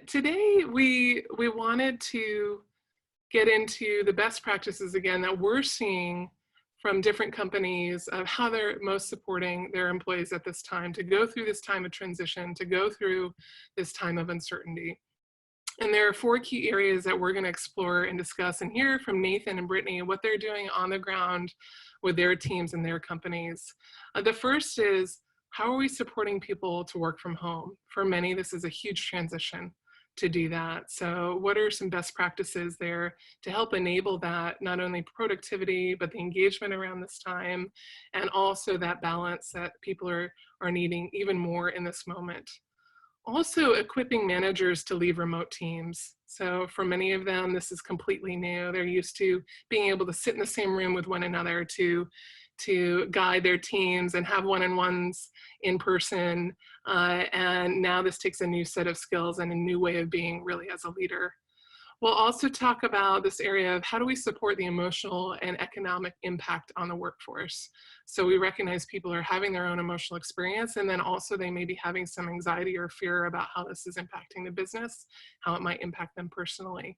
Today we wanted to get into the best practices again that we're seeing from different companies of how they're most supporting their employees at this time, to go through this time of transition, to go through this time of uncertainty. And there are 4 key areas that we're going to explore and discuss and hear from Nathan and Brittany, what they're doing on the ground with their teams and their companies. The first is, how are we supporting people to work from home? For many, this is a huge transition to do that. So what are some best practices there to help enable that, not only productivity, but the engagement around this time, and also that balance that people are needing even more in this moment. Also equipping managers to leave remote teams. So for many of them, this is completely new. They're used to being able to sit in the same room with one another to guide their teams and have one-on-ones in person. And now this takes a new set of skills and a new way of being really as a leader. We'll also talk about this area of how do we support the emotional and economic impact on the workforce. So we recognize people are having their own emotional experience, and then also they may be having some anxiety or fear about how this is impacting the business, how it might impact them personally.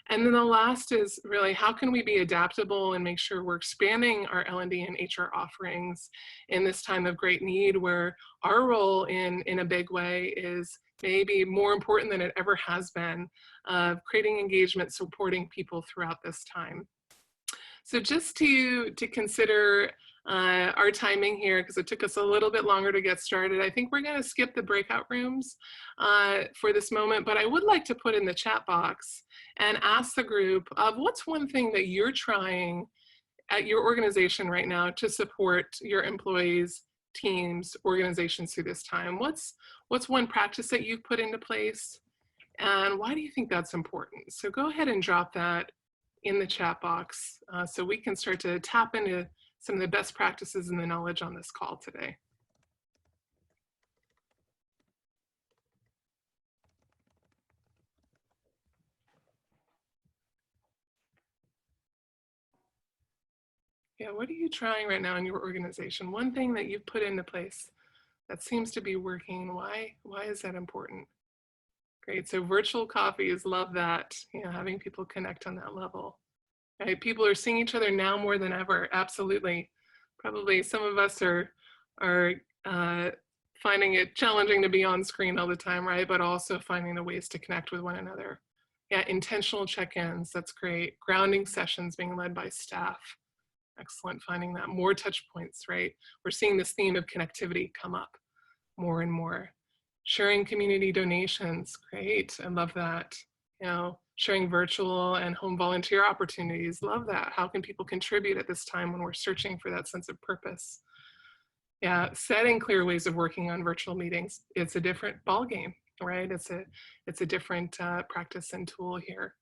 And then the last is really, how can we be adaptable and make sure we're expanding our L&D and HR offerings in this time of great need, where our role in a big way is maybe more important than it ever has been, of creating engagement, supporting people throughout this time. So just to consider our timing here, because it took us a little bit longer to get started, I think we're going to skip the breakout rooms for this moment, but I would like to put in the chat box and ask the group of what's one thing that you're trying at your organization right now to support your employees, teams, organizations through this time. What's one practice that you've put into place, and why do you think that's important? So go ahead and drop that in the chat box so we can start to tap into some of the best practices and the knowledge on this call today. Yeah, what are you trying right now in your organization? One thing that you've put into place that seems to be working. Why is that important? Great, so virtual coffees, love that. You know, having people connect on that level. Right, people are seeing each other now more than ever, absolutely. Probably some of us are finding it challenging to be on screen all the time, right? But also finding the ways to connect with one another. Yeah, intentional check-ins, that's great. Grounding sessions being led by staff. Excellent, finding that. More touch points, right? We're seeing this theme of connectivity come up more and more. Sharing community donations, great, I love that. You know, sharing virtual and home volunteer opportunities, love that. How can people contribute at this time when we're searching for that sense of purpose? Yeah, setting clear ways of working on virtual meetings. It's a different ballgame, right? It's a different practice and tool here.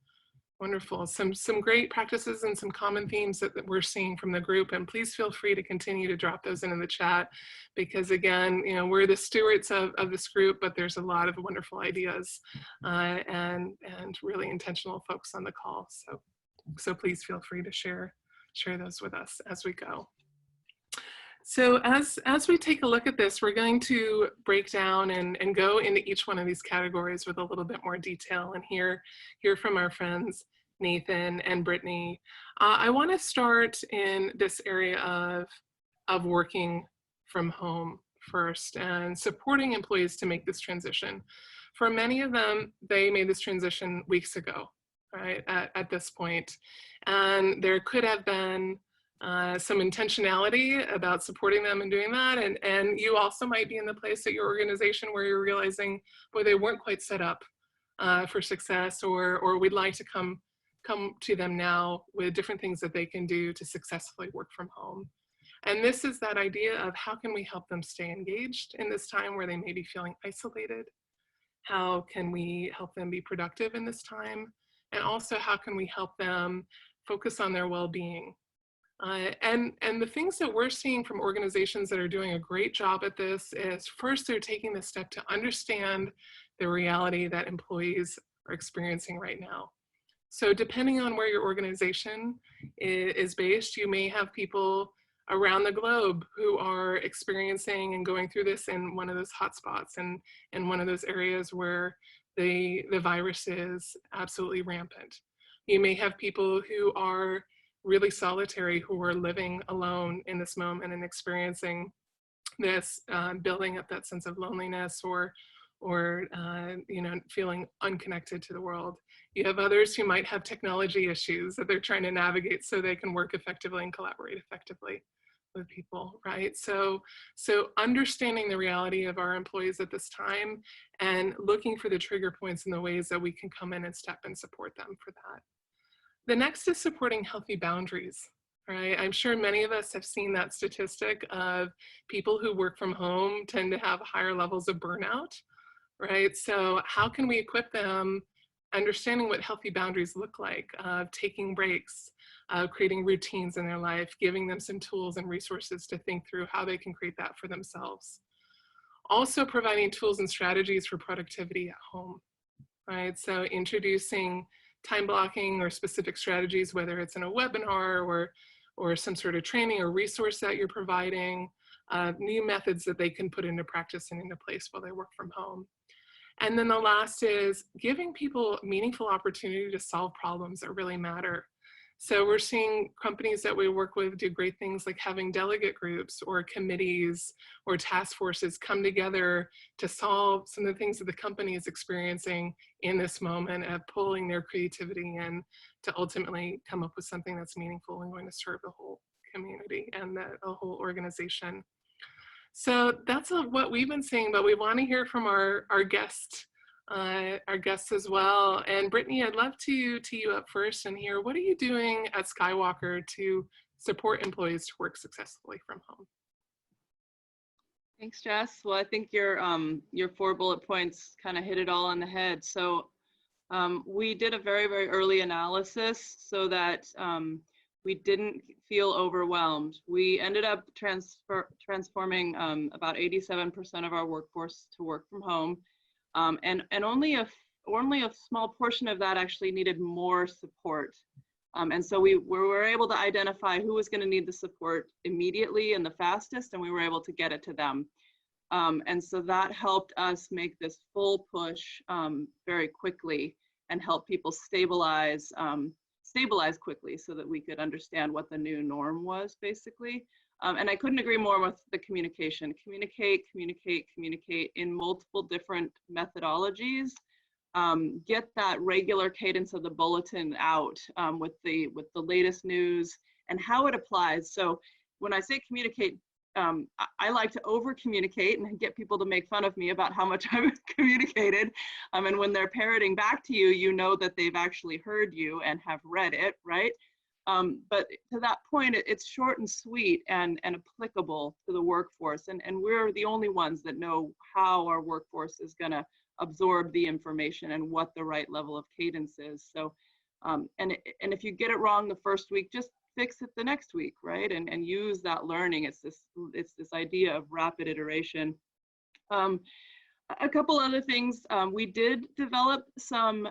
Wonderful. Some great practices and some common themes that we're seeing from the group, and please feel free to continue to drop those in the chat, because again, you know, we're the stewards of this group, but there's a lot of wonderful ideas and really intentional folks on the call. So please feel free to share those with us as we go. So as we take a look at this, we're going to break down and go into each one of these categories with a little bit more detail and hear from our friends, Nathan and Brittany. I want to start in this area of working from home first and supporting employees to make this transition. For many of them, they made this transition weeks ago, right, at this point. And there could have been some intentionality about supporting them and doing that. And you also might be in the place at your organization where you're realizing, boy, they weren't quite set up for success, or we'd like to come to them now with different things that they can do to successfully work from home. And this is that idea of how can we help them stay engaged in this time where they may be feeling isolated? How can we help them be productive in this time? And also, how can we help them focus on their well-being? And the things that we're seeing from organizations that are doing a great job at this is, first, they're taking the step to understand the reality that employees are experiencing right now. So depending on where your organization is based, you may have people around the globe who are experiencing and going through this in one of those hotspots and in one of those areas where the virus is absolutely rampant. You may have people who are really solitary, who are living alone in this moment and experiencing this, building up that sense of loneliness or you know, feeling unconnected to the world. You have others who might have technology issues that they're trying to navigate so they can work effectively and collaborate effectively with people, right? So understanding the reality of our employees at this time and looking for the trigger points and the ways that we can come in and step and support them for that. The next is supporting healthy boundaries, right? I'm sure many of us have seen that statistic of people who work from home tend to have higher levels of burnout, right? So how can we equip them understanding what healthy boundaries look like, taking breaks, creating routines in their life, giving them some tools and resources to think through how they can create that for themselves. Also providing tools and strategies for productivity at home, right? So introducing time blocking or specific strategies, whether it's in a webinar or some sort of training or resource that you're providing, new methods that they can put into practice and into place while they work from home. And then the last is giving people meaningful opportunity to solve problems that really matter. So we're seeing companies that we work with do great things like having delegate groups or committees or task forces come together to solve some of the things that the company is experiencing in this moment of pulling their creativity in to ultimately come up with something that's meaningful and going to serve the whole community and the whole organization. So that's what we've been seeing, but we want to hear from our guests as well. And Brittany, I'd love to tee you up first and hear, what are you doing at Skywalker to support employees to work successfully from home? Thanks, Jess. Well, I think your 4 bullet points kind of hit it all on the head. So we did a very, very early analysis so that we didn't feel overwhelmed. We ended up transforming about 87% of our workforce to work from home, and only a small portion of that actually needed more support. And so we were able to identify who was going to need the support immediately and the fastest, and we were able to get it to them. And so that helped us make this full push very quickly and help people stabilize quickly so that we could understand what the new norm was, basically. And I couldn't agree more with the communication. Communicate in multiple different methodologies. Get that regular cadence of the bulletin out with the latest news and how it applies. So when I say communicate, I like to over communicate and get people to make fun of me about how much I've communicated. And when they're parroting back to you, you know that they've actually heard you and have read it, right? But to that point, it's short and sweet and applicable to the workforce. And we're the only ones that know how our workforce is going to absorb the information and what the right level of cadence is. So, and if you get it wrong the first week, just fix it the next week, right? And use that learning. It's this idea of rapid iteration. A couple other things, we did develop some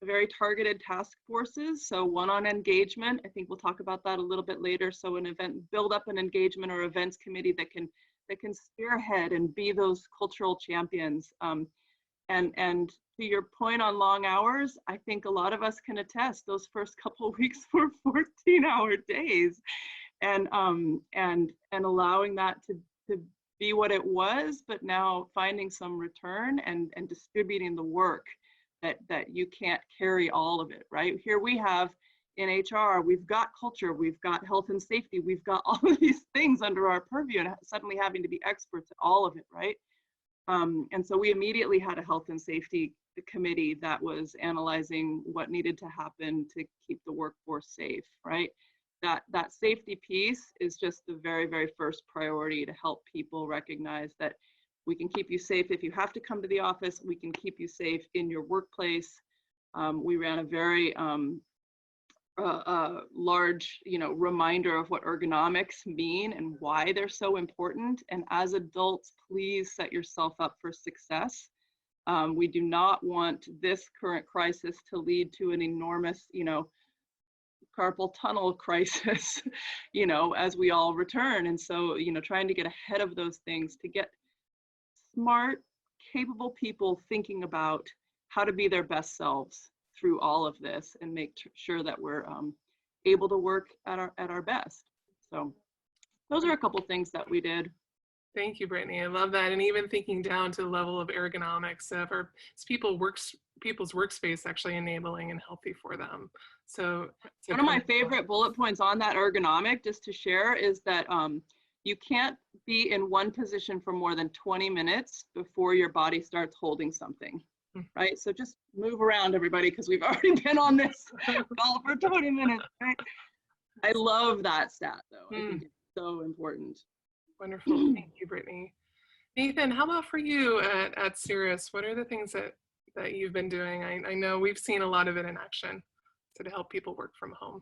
very targeted task forces. So one on engagement, I think we'll talk about that a little bit later. So an event, build up an engagement or events committee that can spearhead and be those cultural champions. And to your point on long hours, I think a lot of us can attest those first couple of weeks were 14-hour days, and allowing that to be what it was, but now finding some return and distributing the work that you can't carry all of it, right? Here we have in HR, we've got culture, we've got health and safety, we've got all of these things under our purview and suddenly having to be experts at all of it, right? And so we immediately had a health and safety committee that was analyzing what needed to happen to keep the workforce safe, right? That safety piece is just the very, very first priority to help people recognize that we can keep you safe if you have to come to the office, we can keep you safe in your workplace. We ran a very large, reminder of what ergonomics mean and why they're so important. And as adults, please set yourself up for success. We do not want this current crisis to lead to an enormous, carpal tunnel crisis, you know, as we all return. And so, you know, trying to get ahead of those things, to get smart, capable people thinking about how to be their best selves through all of this and make sure that we're able to work at our best. So those are a couple things that we did. Thank you, Brittany. I love that. And even thinking down to the level of ergonomics of our people's workspace actually enabling and healthy for them. So one of my favorite bullet points on that ergonomic, just to share, is that you can't be in one position for more than 20 minutes before your body starts holding something, right? So just move around, everybody, because we've already been on this call for 20 minutes, right? I love that stat, though. I think it's so important. Wonderful. Thank you, Brittany. Nathan, how about for you at Cirrus? What are the things that you've been doing? I know we've seen a lot of it in action, so to help people work from home.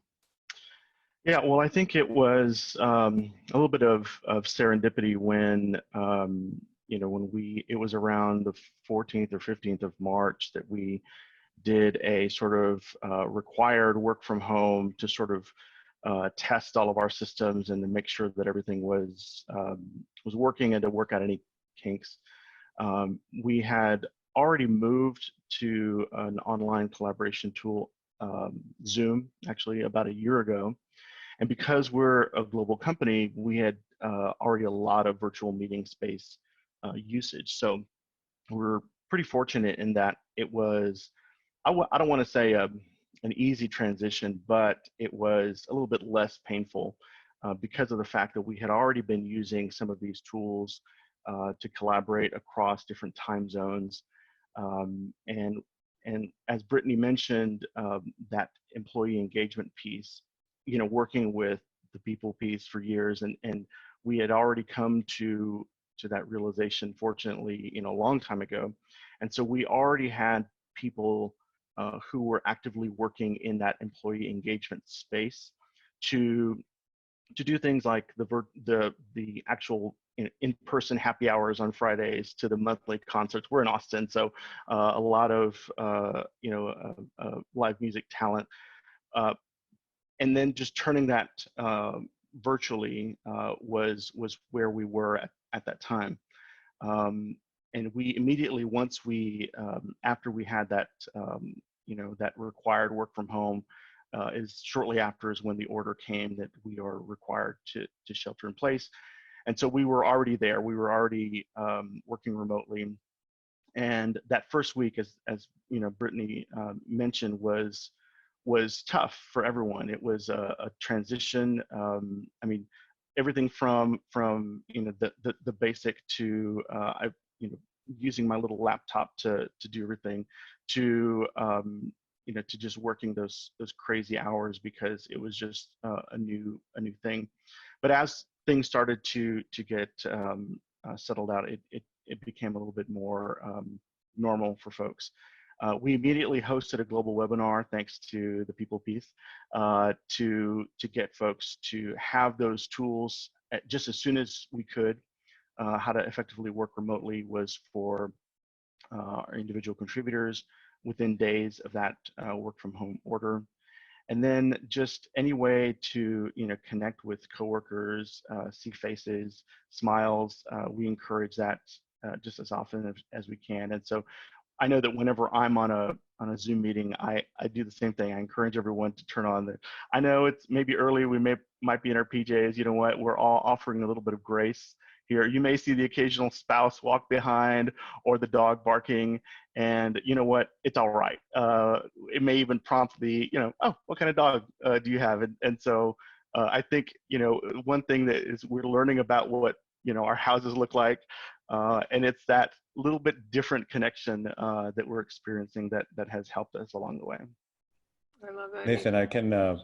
Yeah, well, I think it was a little bit of serendipity when, you know, it was around the 14th or 15th of March that we did a sort of required work from home to sort of test all of our systems and to make sure that everything was working and to work out any kinks. We had already moved to an online collaboration tool, Zoom, actually about a year ago. And because we're a global company, we had already a lot of virtual meeting space usage. So we're pretty fortunate in that it was, I don't want to say an easy transition, but it was a little bit less painful because of the fact that we had already been using some of these tools to collaborate across different time zones. And as Brittany mentioned, that employee engagement piece, you know, working with the people piece for years, and we had already come to that realization, fortunately, you know, a long time ago. And so we already had people who were actively working in that employee engagement space to do things like the actual in-person happy hours on Fridays to the monthly concerts. We're in Austin, so a lot of you know, live music talent, and then just turning that virtually was where we were at that time. And we immediately, once we after we had that you know, that required work from home, is shortly after is when the order came that we are required to shelter in place. And so we were already there. We were already working remotely. And that first week, as you know, Brittany mentioned, was tough for everyone. It was a transition. I mean, everything from you know, the basic to you know, using my little laptop to do everything, to you know, to just working those crazy hours because it was just a new thing. But as things started to get settled out, it became a little bit more normal for folks. We immediately hosted a global webinar, thanks to the people piece, to get folks to have those tools just as soon as we could. How to effectively work remotely was for our individual contributors within days of that work from home order. And then just any way to, you know, connect with coworkers, see faces, smiles. We encourage that just as often as we can. And so I know that whenever I'm on a Zoom meeting, I do the same thing. I encourage everyone to turn on I know it's maybe early, we might be in our PJs. You know what? We're all offering a little bit of grace here. You may see the occasional spouse walk behind or the dog barking, and you know what? It's all right. It may even prompt the, you know, oh, what kind of dog do you have? And so I think, you know, one thing that is we're learning about what, you know, our houses look like, and it's that little bit different connection that we're experiencing that has helped us along the way. I love that. Nathan, I can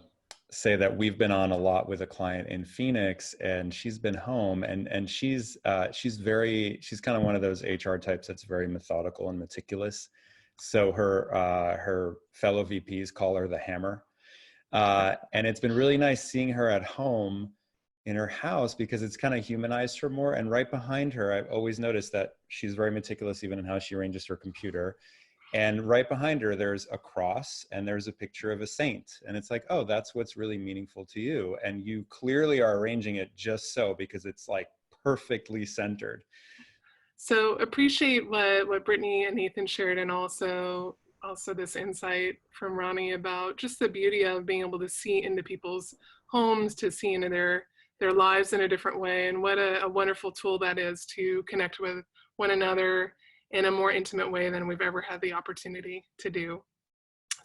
say that we've been on a lot with a client in Phoenix, and she's been home, and she's kind of one of those HR types that's very methodical and meticulous. So her fellow VPs call her the hammer, and it's been really nice seeing her at home in her house because it's kind of humanized her more. And right behind her, I've always noticed that she's very meticulous even in how she arranges her computer. And right behind her, there's a cross and there's a picture of a saint. And it's like, oh, that's what's really meaningful to you. And you clearly are arranging it just so, because it's like perfectly centered. So appreciate what Brittany and Nathan shared, and also this insight from Roni about just the beauty of being able to see into people's homes, to see into their lives in a different way, and what a wonderful tool that is to connect with one another in a more intimate way than we've ever had the opportunity to do.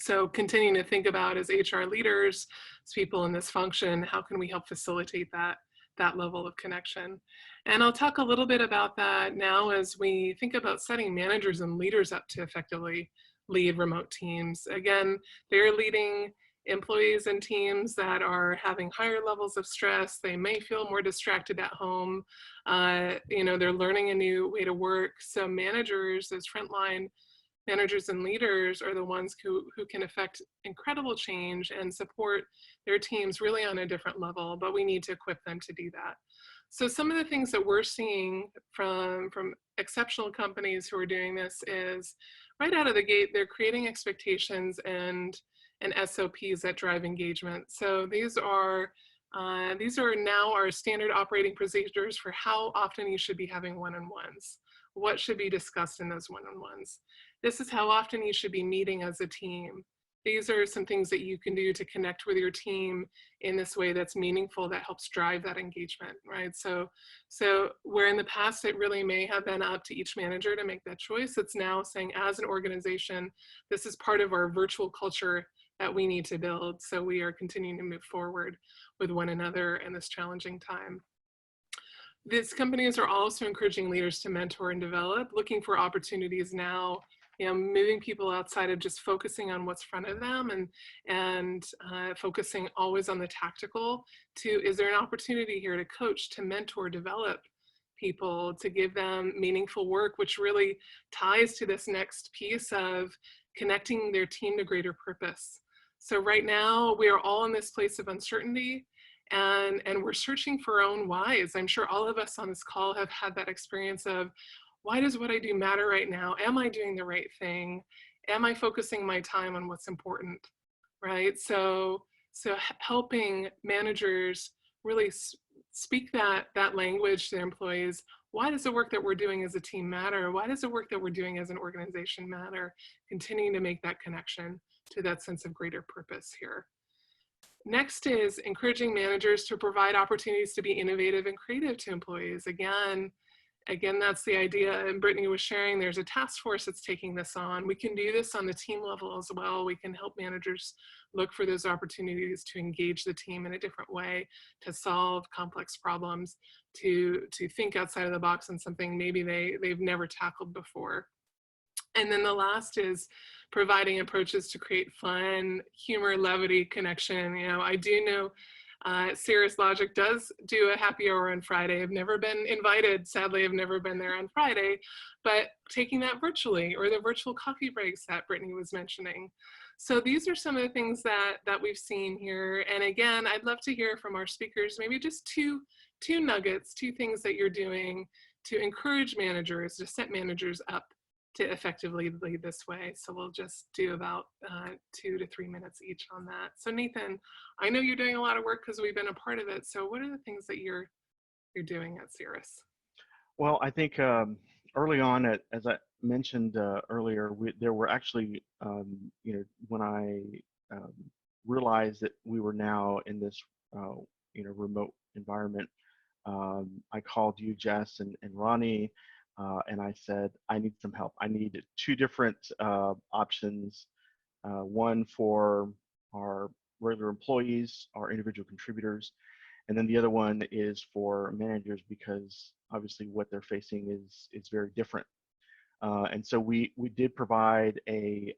So continuing to think about, as HR leaders, as people in this function, how can we help facilitate that level of connection? And I'll talk a little bit about that now as we think about setting managers and leaders up to effectively lead remote teams. Again, they're leading employees and teams that are having higher levels of stress. They may feel more distracted at home. They're learning a new way to work. So managers, as frontline managers and leaders, are the ones who can affect incredible change and support their teams really on a different level, but we need to equip them to do that. So some of the things that we're seeing from exceptional companies who are doing this is, right out of the gate, they're creating expectations and SOPs that drive engagement. So these are now our standard operating procedures for how often you should be having one-on-ones. What should be discussed in those one-on-ones? This is how often you should be meeting as a team. These are some things that you can do to connect with your team in this way that's meaningful, that helps drive that engagement, right? So where in the past it really may have been up to each manager to make that choice, it's now saying, as an organization, this is part of our virtual culture that we need to build. So we are continuing to move forward with one another in this challenging time. These companies are also encouraging leaders to mentor and develop, looking for opportunities now, moving people outside of just focusing on what's in front of them and focusing always on the tactical to, is there an opportunity here to coach, to mentor, develop people, to give them meaningful work, which really ties to this next piece of connecting their team to greater purpose. So right now we are all in this place of uncertainty, and we're searching for our own whys. I'm sure all of us on this call have had that experience of, why does what I do matter right now? Am I doing the right thing? Am I focusing my time on what's important, right? So helping managers really speak that language to their employees. Why does the work that we're doing as a team matter? Why does the work that we're doing as an organization matter? Continuing to make that connection to that sense of greater purpose here. Next is encouraging managers to provide opportunities to be innovative and creative to employees. Again, that's the idea, and Brittany was sharing, there's a task force that's taking this on. We can do this on the team level as well. We can help managers look for those opportunities to engage the team in a different way, to solve complex problems, to think outside of the box on something maybe they've never tackled before. And then the last is providing approaches to create fun, humor, levity, connection. I do know Cirrus Logic does do a happy hour on Friday. I've never been invited. Sadly, I've never been there on Friday, but taking that virtually, or the virtual coffee breaks that Brittany was mentioning. So these are some of the things that we've seen here. And again, I'd love to hear from our speakers, maybe just two nuggets, two things that you're doing to encourage managers, to set managers up to effectively lead this way. So we'll just do about 2 to 3 minutes each on that. So Nathan, I know you're doing a lot of work because we've been a part of it. So what are the things that you're doing at Cirrus? Well, I think early on, as I mentioned earlier, there were actually, when I realized that we were now in this, remote environment, I called you, Jess, and Roni, and I said, I need some help. I need 2 different options, one for our regular employees, our individual contributors, and then the other one is for managers, because obviously what they're facing is very different. And so we did provide a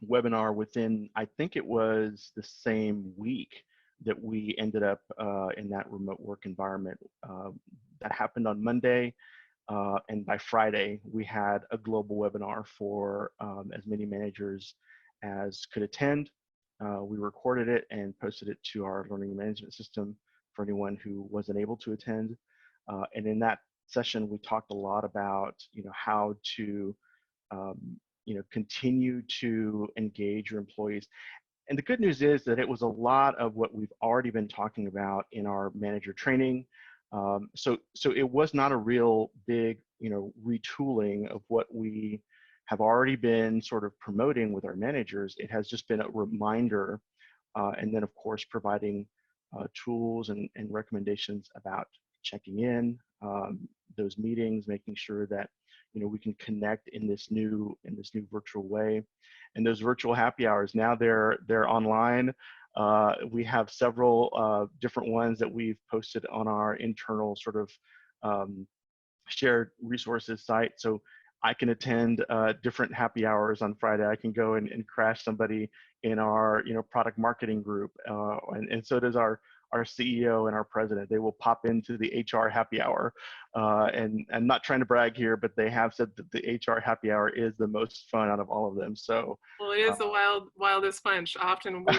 webinar within, I think it was the same week that we ended up in that remote work environment. That happened on Monday. And by Friday, we had a global webinar for as many managers as could attend. We recorded it and posted it to our learning management system for anyone who wasn't able to attend. And in that session, we talked a lot about, how to continue to engage your employees. And the good news is that it was a lot of what we've already been talking about in our manager training. So it was not a real big, retooling of what we have already been sort of promoting with our managers. It has just been a reminder, and then of course providing tools and recommendations about checking in, those meetings, making sure that we can connect in this new virtual way. And those virtual happy hours, now they're online. We have several different ones that we've posted on our internal sort of shared resources site. So I can attend different happy hours on Friday. I can go and crash somebody in our product marketing group, and so does our CEO and our president. They will pop into the HR happy hour, and I'm not trying to brag here, but they have said that the HR happy hour is the most fun out of all of them. So well, it is the wildest bunch. Often we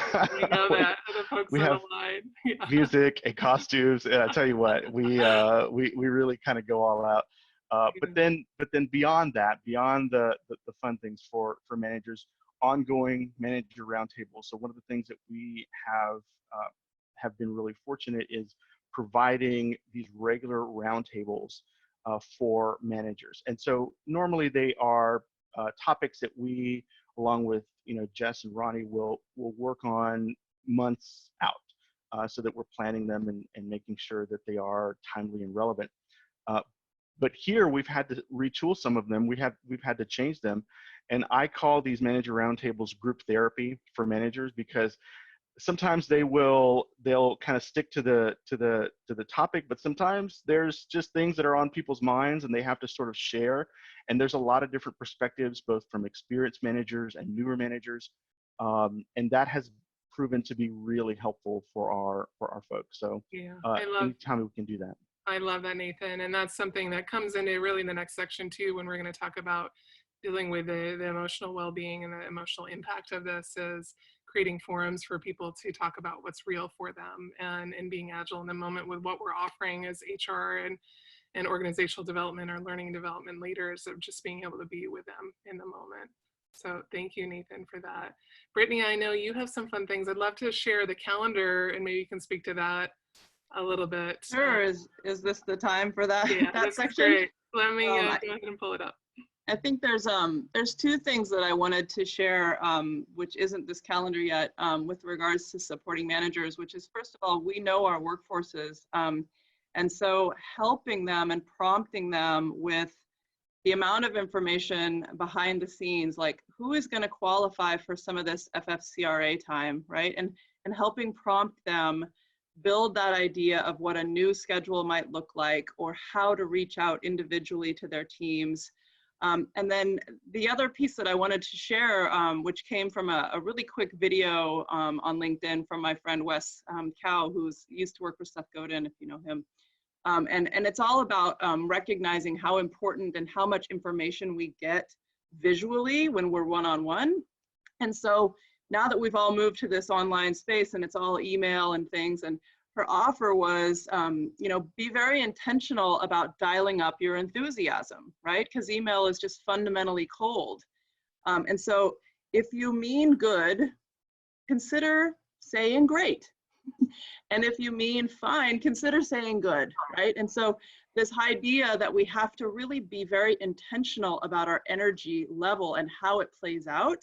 know that the folks we on have the line. Yeah. music and costumes, and I tell you what, we really kind of go all out. But then beyond that, beyond the fun things for managers, ongoing manager roundtables. So one of the things that we have been really fortunate is providing these regular roundtables for managers. And so normally they are topics that we, along with Jess and Roni, will work on months out, so that we're planning them and making sure that they are timely and relevant. But here we've had to retool some of them. We've had to change them, and I call these manager roundtables group therapy for managers, because sometimes they'll kind of stick to the topic, but sometimes there's just things that are on people's minds and they have to sort of share. And there's a lot of different perspectives, both from experienced managers and newer managers, and that has proven to be really helpful for our folks. So Yeah, anytime we can do that. I love that, Nathan. And that's something that comes into really the next section too, when we're going to talk about dealing with the emotional well-being and the emotional impact of this, is creating forums for people to talk about what's real for them, and being agile in the moment with what we're offering as HR and organizational development or learning and development leaders, of just being able to be with them in the moment. So thank you, Nathan, for that. Brittany, I know you have some fun things. I'd love to share the calendar, and maybe you can speak to that a little bit. Sure. Is this the time for that? Yeah, that this section? is great. Let me go I ahead and pull it up. I think there's two things that I wanted to share, which isn't this calendar yet, with regards to supporting managers, which is, first of all, we know our workforces. And so helping them and prompting them with the amount of information behind the scenes, like who is going to qualify for some of this FFCRA time, right? And helping prompt them build that idea of what a new schedule might look like, or how to reach out individually to their teams. And then the other piece that I wanted to share, which came from a really quick video on LinkedIn from my friend Wes Cow, who's used to work with Seth Godin, if you know him. And it's all about recognizing how important and how much information we get visually when we're one-on-one. And so now that we've all moved to this online space and it's all email and things, and her offer was, be very intentional about dialing up your enthusiasm, right? Because email is just fundamentally cold. And so if you mean good, consider saying great. And if you mean fine, consider saying good, right? And so this idea that we have to really be very intentional about our energy level and how it plays out.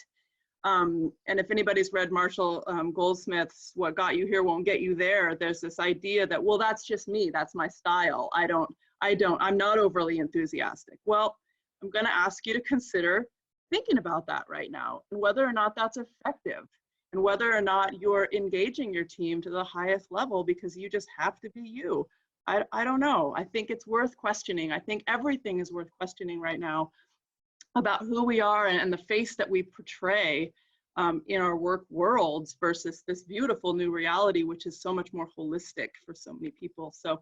And if anybody's read Marshall Goldsmith's What Got You Here Won't Get You There, there's this idea that, well, that's just me, that's my style. I'm not overly enthusiastic. Well, I'm gonna ask you to consider thinking about that right now, and whether or not that's effective, and whether or not you're engaging your team to the highest level because you just have to be you. I don't know, I think it's worth questioning. I think everything is worth questioning right now about who we are and the face that we portray in our work worlds versus this beautiful new reality, which is so much more holistic for so many people. So,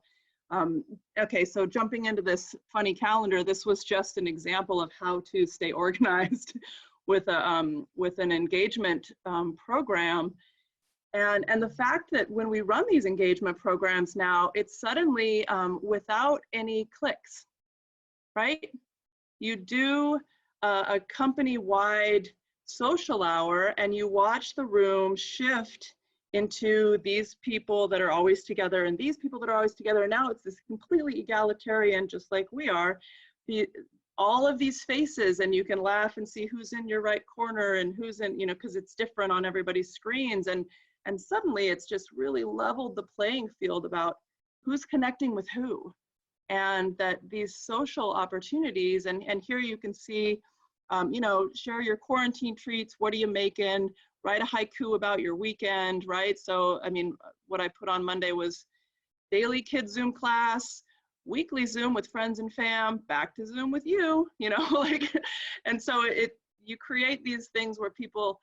okay, so jumping into this funny calendar, this was just an example of how to stay organized with an engagement program. And the fact that when we run these engagement programs now, it's suddenly without any clicks, right? You do a company-wide social hour, and you watch the room shift into these people that are always together and these people that are always together. And now it's this completely egalitarian, just like we are. All of these faces, and you can laugh and see who's in your right corner and who's in, you know, because it's different on everybody's screens. And suddenly it's just really leveled the playing field about who's connecting with who. And that these social opportunities, and here you can see, you know, share your quarantine treats, what are you making, write a haiku about your weekend, right? So, I mean, what I put on Monday was daily kids Zoom class, weekly Zoom with friends and fam, back to Zoom with you, you know, like, and so you create these things where people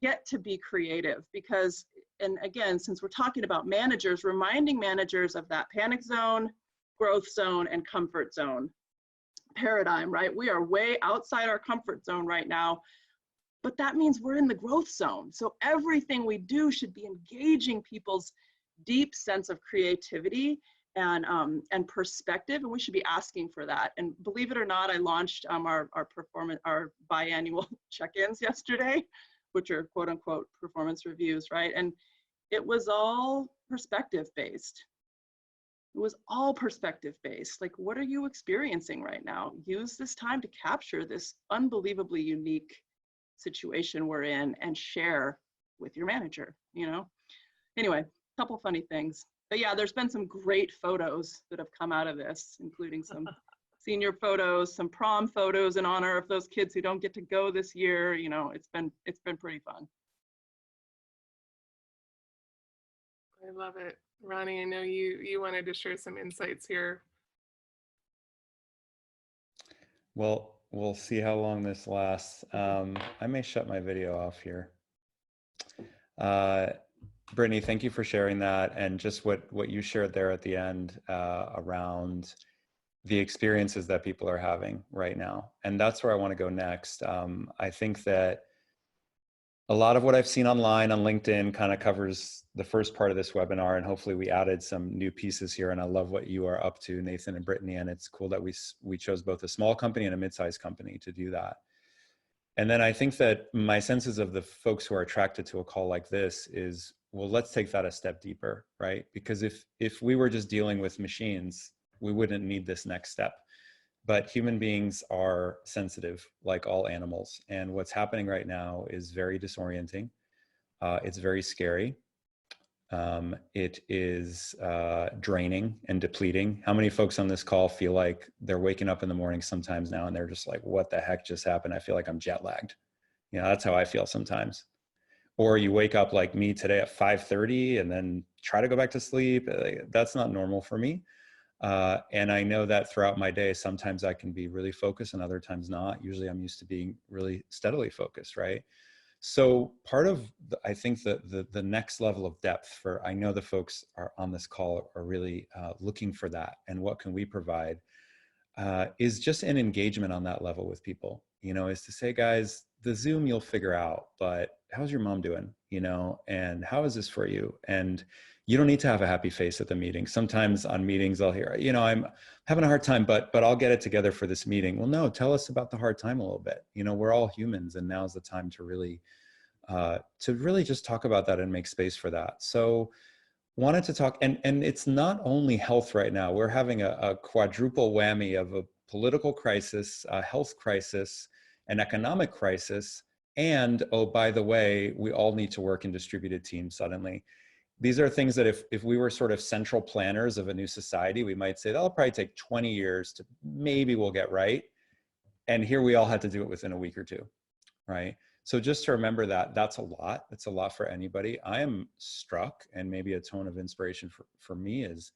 get to be creative because, and again, since we're talking about managers, reminding managers of that panic zone, growth zone, and comfort zone paradigm, right? We are way outside our comfort zone right now, but that means we're in the growth zone. So everything we do should be engaging people's deep sense of creativity and perspective, and we should be asking for that. And believe it or not, I launched our biannual check-ins yesterday, which are quote unquote performance reviews, right? And it was all perspective based. It was all perspective based. Like, what are you experiencing right now? Use this time to capture this unbelievably unique situation we're in and share with your manager, you know? Anyway, a couple funny things. But yeah, there's been some great photos that have come out of this, including some senior photos, some prom photos in honor of those kids who don't get to go this year. You know, it's been pretty fun. I love it. Roni, I know you wanted to share some insights here. Well, we'll see how long this lasts. I may shut my video off here. Brittany, thank you for sharing that, and just what you shared there at the end around the experiences that people are having right now. And that's where I want to go next. I think that a lot of what I've seen online on LinkedIn kind of covers the first part of this webinar, and hopefully we added some new pieces here. And I love what you are up to, Nathan and Brittany, and it's cool that we chose both a small company and a mid-sized company to do that. And then I think that my senses of the folks who are attracted to a call like this is, well, let's take that a step deeper, right? Because if we were just dealing with machines, we wouldn't need this next step. But human beings are sensitive, like all animals. And what's happening right now is very disorienting. It's very scary. It is draining and depleting. How many folks on this call feel like they're waking up in the morning sometimes now and they're just like, what the heck just happened? I feel like I'm jet lagged. You know, that's how I feel sometimes. Or you wake up like me today at 5:30 and then try to go back to sleep. That's not normal for me. And I know that throughout my day, sometimes I can be really focused and other times not. Usually I'm used to being really steadily focused, right? So part of, I think the next level of depth for, I know the folks are on this call are really looking for that. And what can we provide is just an engagement on that level with people, you know, is to say, guys, the Zoom you'll figure out, but how's your mom doing, you know, and how is this for you? And you don't need to have a happy face at the meeting. Sometimes on meetings I'll hear, you know, I'm having a hard time, but I'll get it together for this meeting. Well, no, tell us about the hard time a little bit. You know, we're all humans, and now's the time to really just talk about that and make space for that. So wanted to talk, and it's not only health right now. We're having a quadruple whammy of a political crisis, a health crisis, an economic crisis, and, oh, by the way, we all need to work in distributed teams suddenly. These are things that if we were sort of central planners of a new society, we might say that'll probably take 20 years to maybe we'll get right. And here we all had to do it within a week or two, right? So just to remember that that's a lot. It's a lot for anybody. I am struck, and maybe a tone of inspiration for me is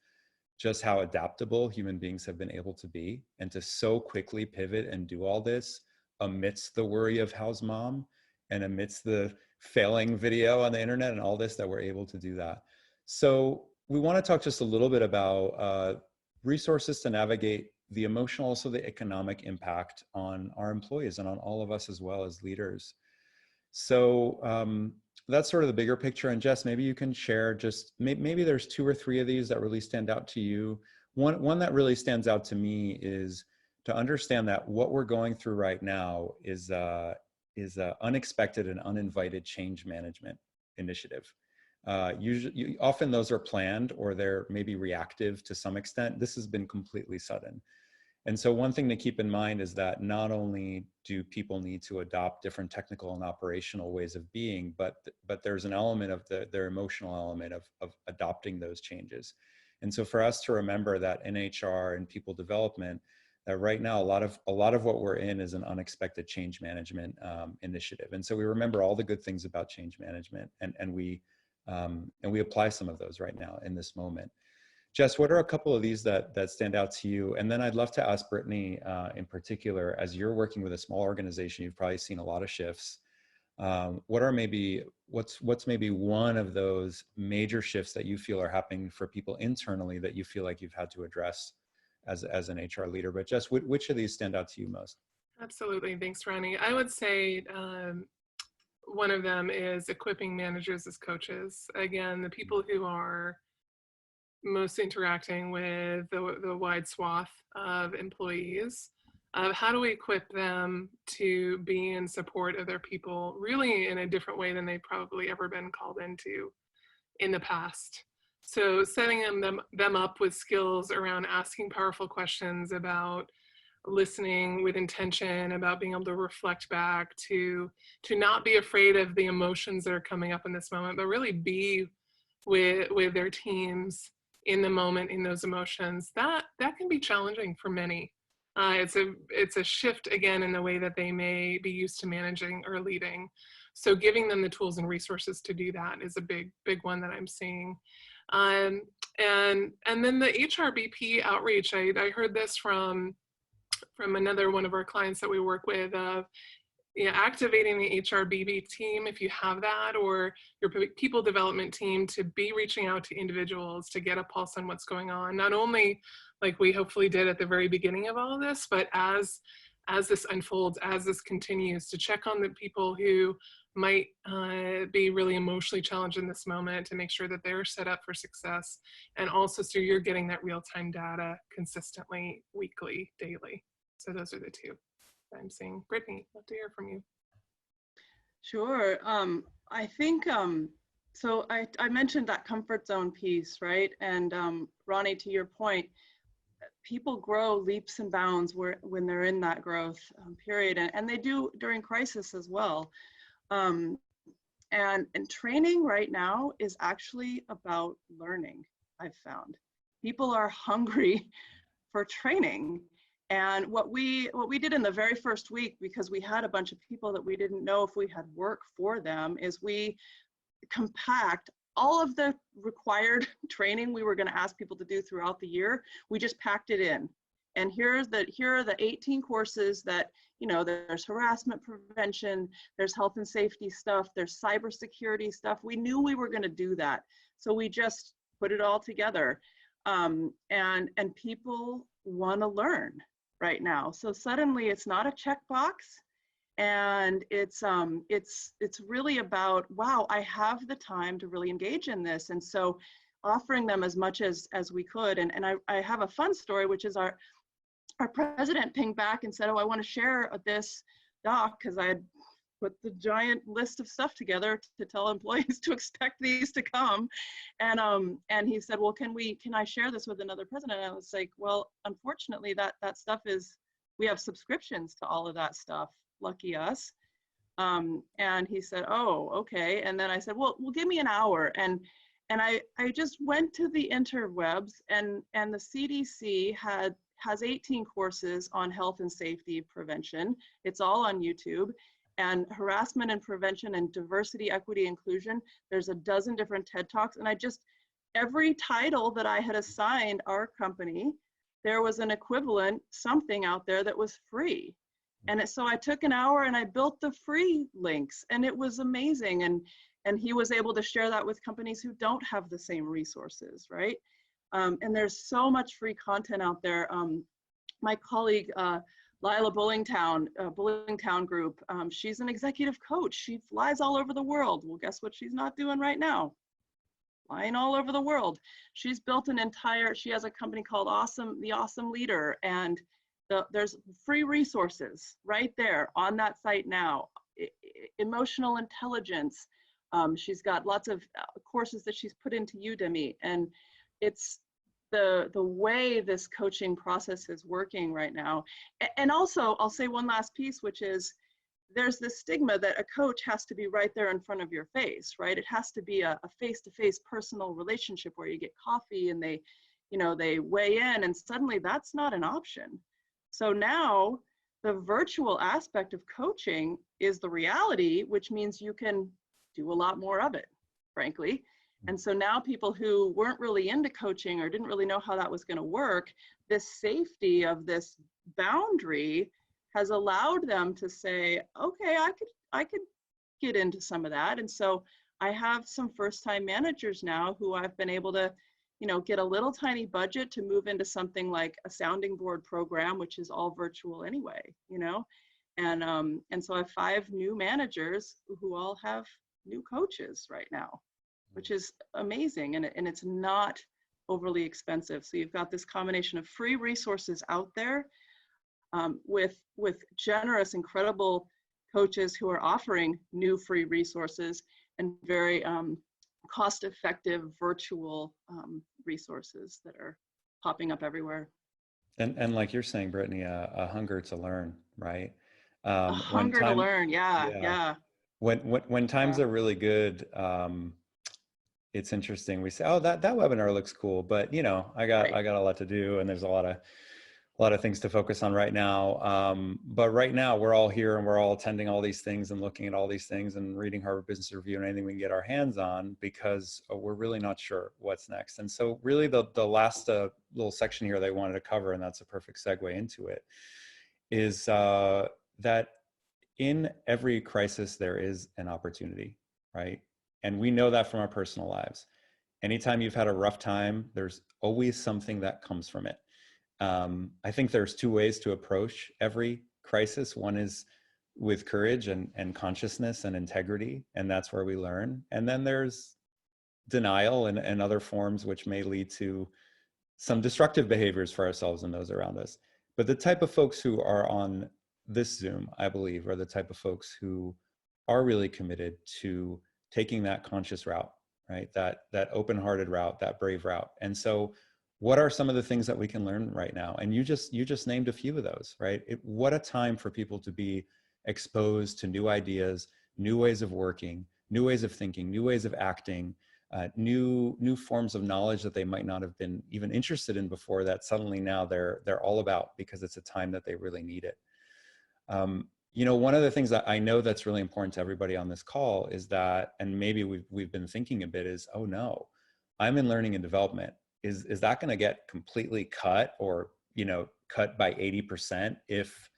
just how adaptable human beings have been able to be, and to so quickly pivot and do all this amidst the worry of how's mom, and amidst the failing video on the internet and all this, that we're able to do that. So we want to talk just a little bit about resources to navigate the emotional, also the economic impact on our employees and on all of us as well as leaders. So that's sort of the bigger picture. And Jess, maybe you can share just, maybe there's 2 or 3 of these that really stand out to you. One that really stands out to me is to understand that what we're going through right now is unexpected and uninvited change management initiative. Often those are planned, or they're maybe reactive to some extent. This has been completely sudden. And so one thing to keep in mind is that not only do people need to adopt different technical and operational ways of being, but there's an element of their emotional element of adopting those changes. And so for us to remember that in HR and people development, that right now a lot of what we're in is an unexpected change management initiative. And so we remember all the good things about change management, and we apply some of those right now in this moment. Jess, what are a couple of these that stand out to you? And then I'd love to ask Brittany in particular, as you're working with a small organization, you've probably seen a lot of shifts. What's maybe one of those major shifts that you feel are happening for people internally that you feel like you've had to address as an HR leader? But Jess, which of these stand out to you most? Absolutely. Thanks, Roni. I would say one of them is equipping managers as coaches. Again, the people who are most interacting with the wide swath of employees. How do we equip them to be in support of their people really in a different way than they've probably ever been called into in the past? So setting them up with skills around asking powerful questions, about listening with intention, about being able to reflect back, to not be afraid of the emotions that are coming up in this moment, but really be with their teams in the moment, in those emotions. That can be challenging for many. It's a shift again in the way that they may be used to managing or leading. So giving them the tools and resources to do that is a big one that I'm seeing. And then the HRBP outreach, I heard this from another one of our clients that we work with, activating the HRBP team, if you have that, or your people development team, to be reaching out to individuals to get a pulse on what's going on, not only like we hopefully did at the very beginning of all of this, but as this unfolds, as this continues, to check on the people who might be really emotionally challenged in this moment, to make sure that they're set up for success, and also so you're getting that real-time data consistently, weekly, daily. So those are the two I'm seeing. Brittany, love to hear from you. Sure. I think, so I mentioned that comfort zone piece, right? And Roni, to your point, people grow leaps and bounds when they're in that growth period, and they do during crisis as well. And training right now is actually about learning, I've found. People are hungry for training. And what we did in the very first week, because we had a bunch of people that we didn't know if we had work for them, is we compact all of the required training we were going to ask people to do throughout the year. We just packed it in. And here are the 18 courses that, you know, there's harassment prevention, there's health and safety stuff, there's cybersecurity stuff. We knew we were going to do that. So we just put it all together. And people want to learn right now. So suddenly it's not a checkbox, and it's really about, wow, I have the time to really engage in this. And so offering them as much as we could. And I have a fun story, which is our president pinged back and said, oh, I want to share this doc, because I had put the giant list of stuff together to tell employees to expect these to come. And he said, well, can I share this with another president? And I was like, well, unfortunately, that stuff is, we have subscriptions to all of that stuff. Lucky us. And he said, oh, okay. And then I said, well, give me an hour. And I just went to the interwebs, and the CDC has 18 courses on health and safety prevention. It's all on YouTube. And harassment and prevention and diversity, equity, inclusion, there's a dozen different TED Talks. And every title that I had assigned our company, there was an equivalent something out there that was free. And so I took an hour and I built the free links, and it was amazing. And he was able to share that with companies who don't have the same resources, right? And there's so much free content out there. My colleague, Lila Bullingtown Group, she's an executive coach. She flies all over the world. Well, guess what she's not doing right now? Flying all over the world. She's built she has a company called The Awesome Leader, and there's free resources right there on that site now. Emotional intelligence. She's got lots of courses that she's put into Udemy, and it's the way this coaching process is working right now. And also, I'll say one last piece, which is there's this stigma that a coach has to be right there in front of your face, right? It has to be a face-to-face personal relationship where you get coffee and they, you know, they weigh in, and suddenly that's not an option. So now the virtual aspect of coaching is the reality, which means you can do a lot more of it, frankly. And so now people who weren't really into coaching or didn't really know how that was going to work, this safety of this boundary has allowed them to say, okay, I could get into some of that. And so I have some first-time managers now who I've been able to, you know, get a little tiny budget to move into something like a sounding board program, which is all virtual anyway, you know. And so I have 5 new managers who all have new coaches right now, which is amazing, and it's not overly expensive. So you've got this combination of free resources out there, with generous, incredible coaches who are offering new free resources and very cost-effective virtual resources that are popping up everywhere. And like you're saying, Brittany, a hunger to learn, right? A hunger to learn, yeah. When times are really good, it's interesting. We say, oh, that webinar looks cool, but you know, I got a lot to do, and there's a lot of things to focus on right now. But right now we're all here and we're all attending all these things and looking at all these things and reading Harvard Business Review and anything we can get our hands on, because we're really not sure what's next. And so really the last little section here that I wanted to cover, and that's a perfect segue into it, is that in every crisis there is an opportunity, right? And we know that from our personal lives. Anytime you've had a rough time, there's always something that comes from it. I think there's 2 ways to approach every crisis. One is with courage and consciousness and integrity, and that's where we learn. And then there's denial and other forms which may lead to some destructive behaviors for ourselves and those around us. But the type of folks who are on this Zoom, I believe, are the type of folks who are really committed to taking that conscious route, right? That open-hearted route, that brave route. And so what are some of the things that we can learn right now? And you just named a few of those, right? What a time for people to be exposed to new ideas, new ways of working, new ways of thinking, new ways of acting, new forms of knowledge that they might not have been even interested in before, that suddenly now they're all about, because it's a time that they really need it. You know, one of the things that I know that's really important to everybody on this call is that, and maybe we've been thinking a bit, is, oh no, I'm in learning and development. Is that going to get completely cut, or, you know, cut by 80% if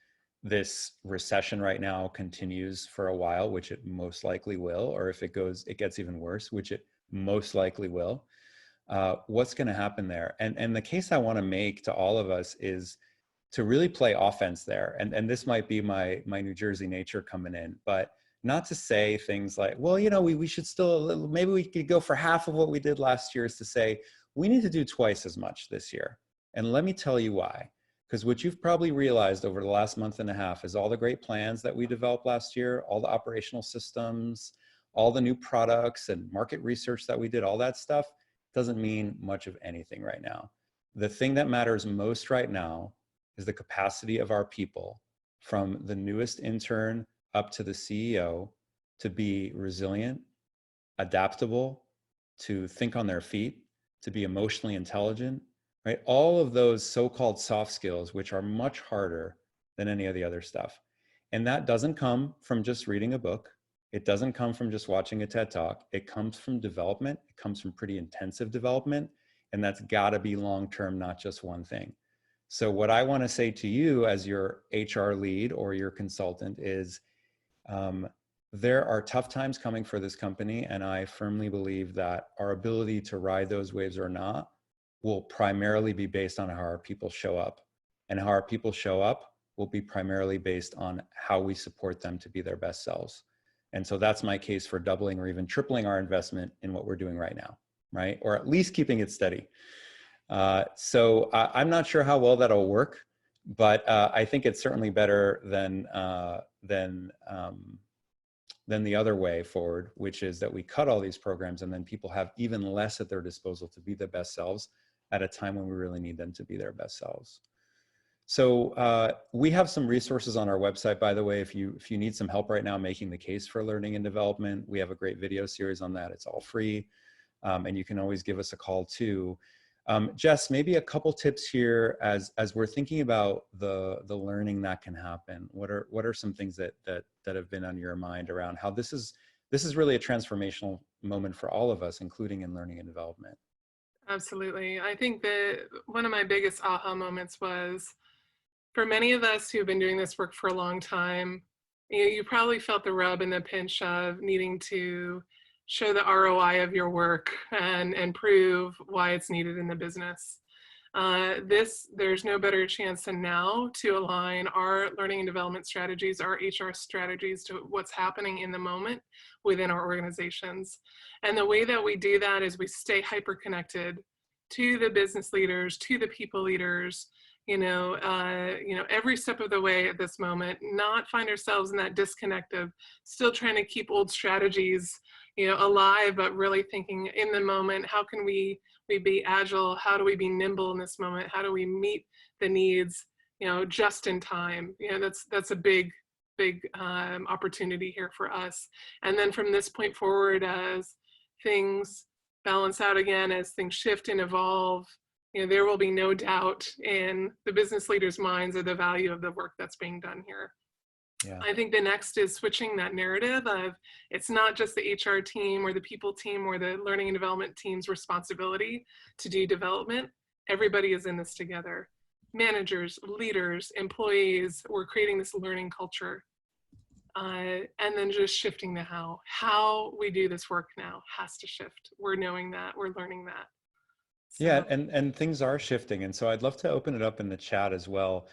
this recession right now continues for a while, which it most likely will, or if it gets even worse, which it most likely will? What's going to happen there? And the case I want to make to all of us is to really play offense there. And this might be my New Jersey nature coming in, but not to say things like, well, you know, we should still, maybe we could go for half of what we did last year, is to say, we need to do twice as much this year. And let me tell you why. Because what you've probably realized over the last month and a half is all the great plans that we developed last year, all the operational systems, all the new products and market research that we did, all that stuff doesn't mean much of anything right now. The thing that matters most right now is the capacity of our people, from the newest intern up to the CEO, to be resilient, adaptable, to think on their feet, to be emotionally intelligent, right? All of those so-called soft skills, which are much harder than any of the other stuff. And that doesn't come from just reading a book. It doesn't come from just watching a TED Talk. It comes from development. It comes from pretty intensive development. And that's gotta be long-term, not just one thing. So what I wanna say to you as your HR lead or your consultant is, there are tough times coming for this company, and I firmly believe that our ability to ride those waves or not will primarily be based on how our people show up. And how our people show up will be primarily based on how we support them to be their best selves. And so that's my case for doubling or even tripling our investment in what we're doing right now, right? Or at least keeping it steady. So I'm not sure how well that'll work, but I think it's certainly better than the other way forward, which is that we cut all these programs and then people have even less at their disposal to be their best selves at a time when we really need them to be their best selves. So we have some resources on our website, by the way, if you need some help right now making the case for learning and development. We have a great video series on that. It's all free. And you can always give us a call too. Jess, maybe a couple tips here as we're thinking about the learning that can happen. What are some things that have been on your mind around how this is really a transformational moment for all of us, including in learning and development? Absolutely. I think that one of my biggest aha moments was, for many of us who've been doing this work for a long time, you probably felt the rub and the pinch of needing to show the ROI of your work and prove why it's needed in the business. There's no better chance than now to align our learning and development strategies, our HR strategies, to what's happening in the moment within our organizations. And the way that we do that is we stay hyper connected to the business leaders, to the people leaders, every step of the way at this moment, not find ourselves in that disconnect of still trying to keep old strategies, alive, but really thinking in the moment, how can we be agile? How do we be nimble in this moment? How do we meet the needs, just in time? That's a big opportunity here for us. And then from this point forward, as things balance out again, as things shift and evolve, there will be no doubt in the business leaders' minds of the value of the work that's being done here. Yeah. I think the next is switching that narrative of, it's not just the HR team or the people team or the learning and development team's responsibility to do development. Everybody is in this together. Managers, leaders, employees, we're creating this learning culture. And then just shifting the how we do this work now has to shift. We're knowing that, we're learning that. So. Yeah, and things are shifting. And so I'd love to open it up in the chat as well.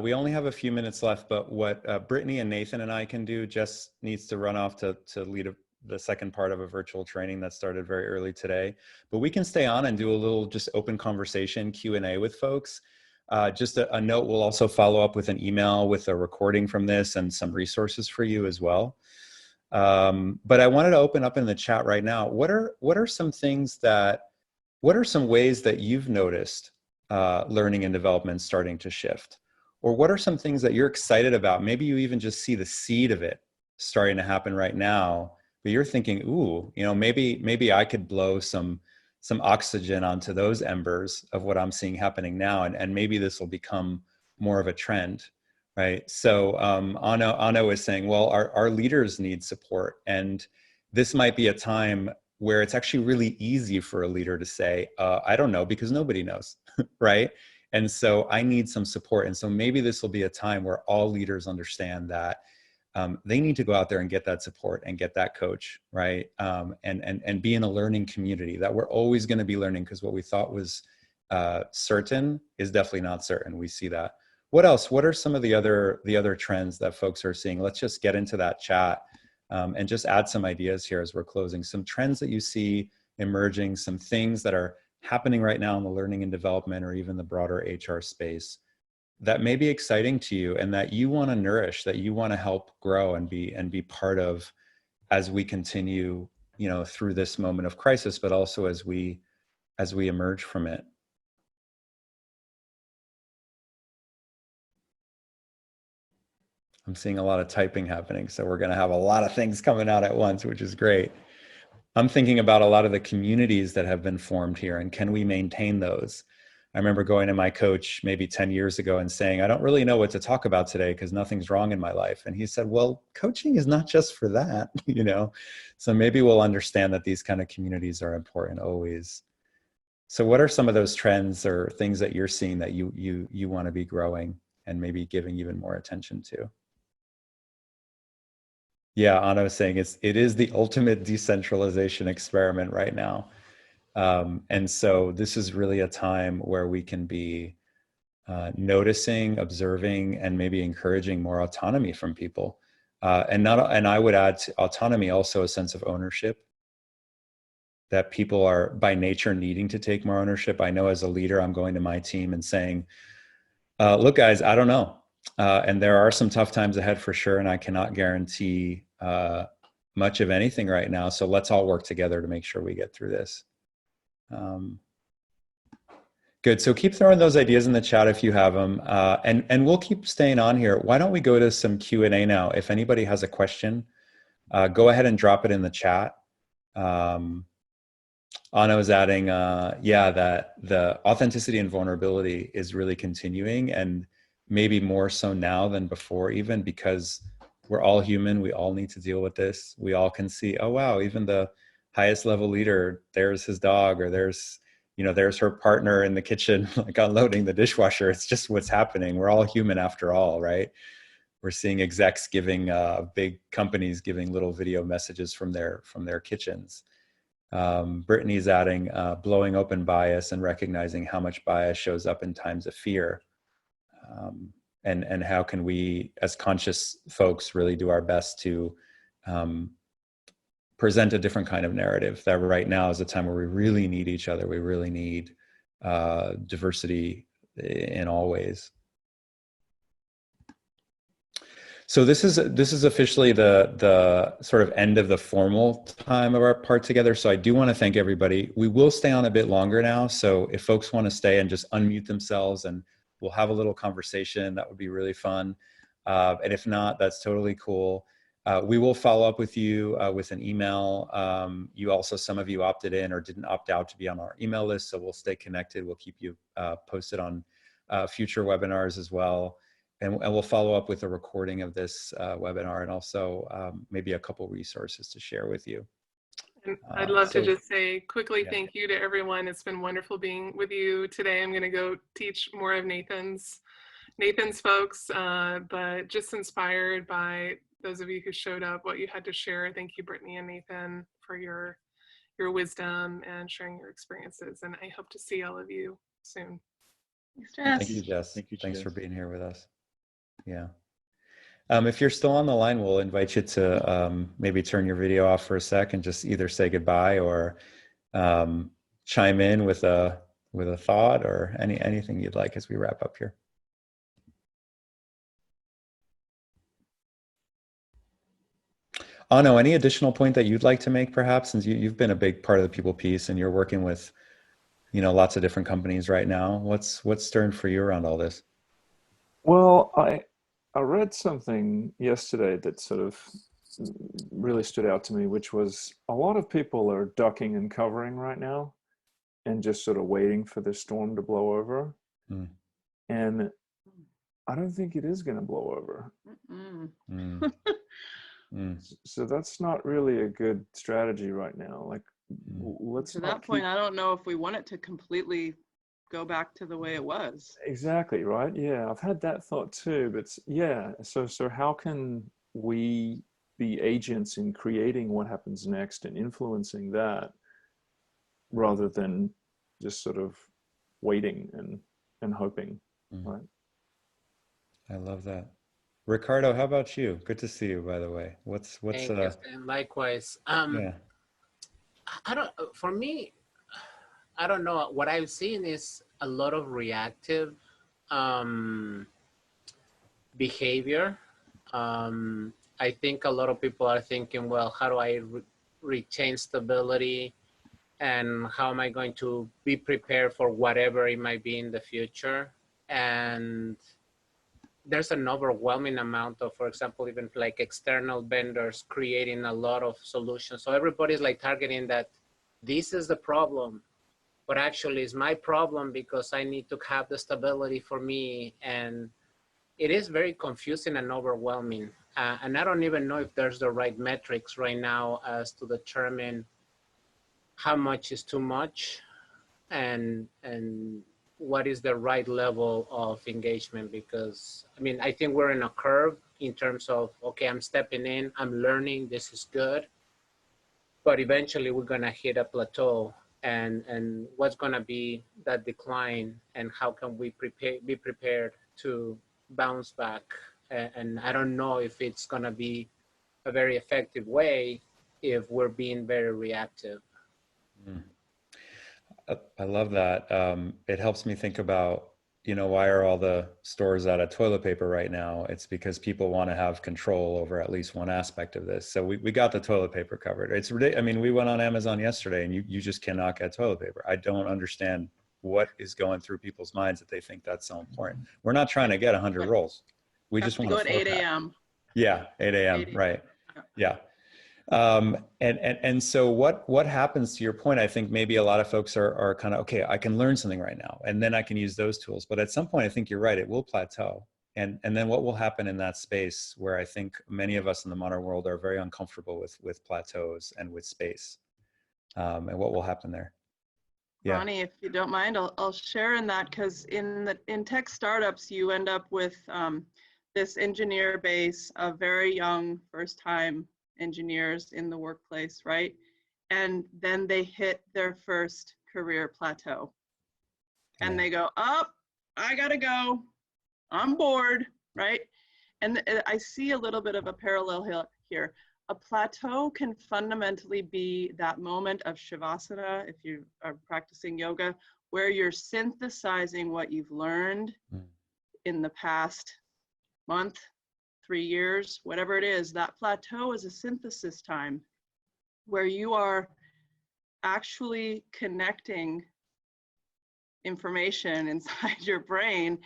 We only have a few minutes left, but what Brittany and Nathan and I can do, Jess needs to run off to lead the second part of a virtual training that started very early today. But we can stay on and do a little just open conversation, Q&A with folks. Just a note, we'll also follow up with an email with a recording from this and some resources for you as well. But I wanted to open up in the chat right now. What are some things what are some ways that you've noticed learning and development starting to shift? Or what are some things that you're excited about? Maybe you even just see the seed of it starting to happen right now, but you're thinking, ooh, maybe I could blow some oxygen onto those embers of what I'm seeing happening now, and maybe this will become more of a trend, right? So Anna was saying, well, our leaders need support, and this might be a time where it's actually really easy for a leader to say, I don't know, because nobody knows, right? And so I need some support. And so maybe this will be a time where all leaders understand that they need to go out there and get that support and get that coach, right? And be in a learning community, that we're always going to be learning, because what we thought was certain is definitely not certain. We see that. What else? What are some of the other trends that folks are seeing? Let's just get into that chat and just add some ideas here as we're closing. Some trends that you see emerging, some things that are happening right now in the learning and development or even the broader HR space that may be exciting to you and that you want to nourish, that you want to help grow and be part of as we continue, through this moment of crisis, but also as we emerge from it. I'm seeing a lot of typing happening, so we're going to have a lot of things coming out at once, which is great. I'm thinking about a lot of the communities that have been formed here, and can we maintain those? I remember going to my coach maybe 10 years ago and saying, I don't really know what to talk about today because nothing's wrong in my life. And he said, well, coaching is not just for that, So maybe we'll understand that these kind of communities are important always. So what are some of those trends or things that you're seeing that you want to be growing and maybe giving even more attention to? Yeah, Anna was saying it is the ultimate decentralization experiment right now. And so this is really a time where we can be noticing, observing, and maybe encouraging more autonomy from people. And I would add to autonomy also a sense of ownership, that people are by nature needing to take more ownership. I know as a leader, I'm going to my team and saying, Look, guys, I don't know. And there are some tough times ahead for sure. And I cannot guarantee much of anything right now. So let's all work together to make sure we get through this. Good. So keep throwing those ideas in the chat if you have them. And we'll keep staying on here. Why don't we go to some Q&A now? If anybody has a question, go ahead and drop it in the chat. Anna was adding, yeah, that the authenticity and vulnerability is really continuing, and maybe more so now than before, even because we're all human. We all need to deal with this. We all can see, oh, wow, even the highest level leader, there's his dog, or there's, you know, there's her partner in the kitchen, like unloading the dishwasher. It's just what's happening. We're all human after all, right? We're seeing execs giving, big companies giving little video messages from their kitchens. Brittany's adding blowing open bias and recognizing how much bias shows up in times of fear. And how can we, as conscious folks, really do our best to present a different kind of narrative, that right now is a time where we really need each other. We really need diversity in all ways. So this is officially the sort of end of the formal time of our part together. So I do want to thank everybody. We will stay on a bit longer now. So if folks want to stay and just unmute themselves and we'll have a little conversation, that would be really fun. And if not, that's totally cool. We will follow up with you with an email. You also, some of you opted in or didn't opt out to be on our email list. So we'll stay connected. We'll keep you posted on future webinars as well. And we'll follow up with a recording of this webinar, and also maybe a couple resources to share with you. And I'd love to just say quickly, thank you to everyone. It's been wonderful being with you today. I'm going to go teach more of Nathan's folks, but just inspired by those of you who showed up, what you had to share. Thank you, Brittany and Nathan, for your wisdom and sharing your experiences. And I hope to see all of you soon. Thanks, Jess. Thank you, Jess. Thank you, Thanks Jess. for being here with us. Yeah. If you're still on the line, we'll invite you to maybe turn your video off for a sec and just either say goodbye or chime in with a thought or anything you'd like as we wrap up here. Ano, any additional point that you'd like to make, perhaps, since you've been a big part of the people piece and you're working with, you know, lots of different companies right now. What's stirring for you around all this? Well, I read something yesterday that sort of really stood out to me, which was a lot of people are ducking and covering right now and just sort of waiting for the storm to blow over. Mm. And I don't think it is going to blow over. So that's not really a good strategy right now. Like, let's to that point, I don't know if we want it to completely go back to the way it was. Exactly, right? Yeah, I've had that thought too, but yeah, so how can we be agents in creating what happens next and influencing that rather than just sort of waiting and hoping, right? I love that. Ricardo, how about you? Good to see you, by the way. What's Thank you, and likewise. Yeah. For me, I don't know. What I've seen is a lot of reactive behavior. I think a lot of people are thinking, well, how do I retain stability? And how am I going to be prepared for whatever it might be in the future? And there's an overwhelming amount of, for example, even like external vendors creating a lot of solutions. So everybody's like targeting that this is the problem, but actually it's my problem because I need to have the stability for me. And it is very confusing and overwhelming. And I don't even know if there's the right metrics right now as to determine how much is too much and what is the right level of engagement. Because I mean, I think we're in a curve in terms of, okay, I'm stepping in, I'm learning, this is good, but eventually we're gonna hit a plateau, and what's gonna be that decline, and how can we be prepared to bounce back? And I don't know if it's gonna be a very effective way if we're being very reactive. I love that. It helps me think about you know, why are all the stores out of toilet paper right now? It's because people want to have control over at least one aspect of this. So we got the toilet paper covered. It's ridiculous. I mean, we went on Amazon yesterday and you just cannot get toilet paper. I don't understand what is going through people's minds that they think that's so important. We're not trying to get 100 rolls. We just want to go to at 8 a.m. Yeah, 8 a.m. Right. Yeah. And so what happens, to your point, I think maybe a lot of folks are kind of, okay, I can learn something right now and then I can use those tools. But at some point, I think you're right, it will plateau. And then what will happen in that space where I think many of us in the modern world are very uncomfortable with plateaus and with space, and what will happen there? Yeah. Roni, if you don't mind, I'll share in that, because in tech startups, you end up with this engineer base of very young first-time engineers in the workplace, right? And then they hit their first career plateau. And they go, oh, I gotta go, I'm bored, right? And I see a little bit of a parallel here. A plateau can fundamentally be that moment of shavasana, if you are practicing yoga, where you're synthesizing what you've learned in the past month, 3 years, whatever it is. That plateau is a synthesis time where you are actually connecting information inside your brain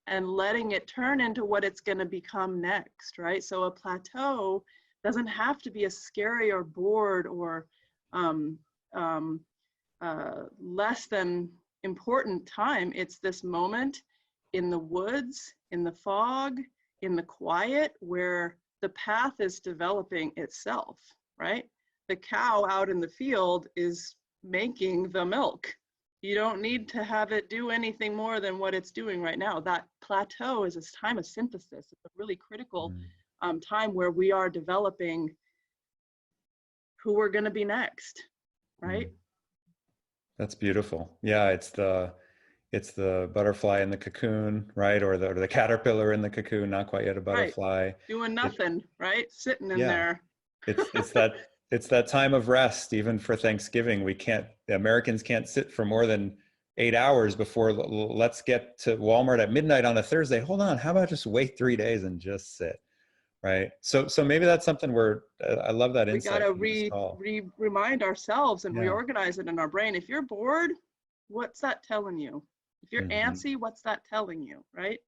and letting it turn into what it's going to become next, right? So a plateau doesn't have to be a scary or bored or less than important time. It's this moment in the woods, in the fog, in the quiet, where the path is developing itself, right? The cow out in the field is making the milk. You don't need to have it do anything more than what it's doing right now. That plateau is a time of synthesis. It's a really critical time where we are developing who we're going to be next, right? That's beautiful. Yeah, it's the butterfly in the cocoon, right? Or the caterpillar in the cocoon, not quite yet a butterfly. Right. Doing nothing, right? Sitting in there. It's that time of rest. Even for Thanksgiving, the Americans can't sit for more than 8 hours before let's get to Walmart at midnight on a Thursday. Hold on, how about just wait 3 days and just sit, right? So maybe that's something where I love that insight. We gotta remind ourselves and reorganize it in our brain. If you're bored, what's that telling you? If you're antsy, what's that telling you, right?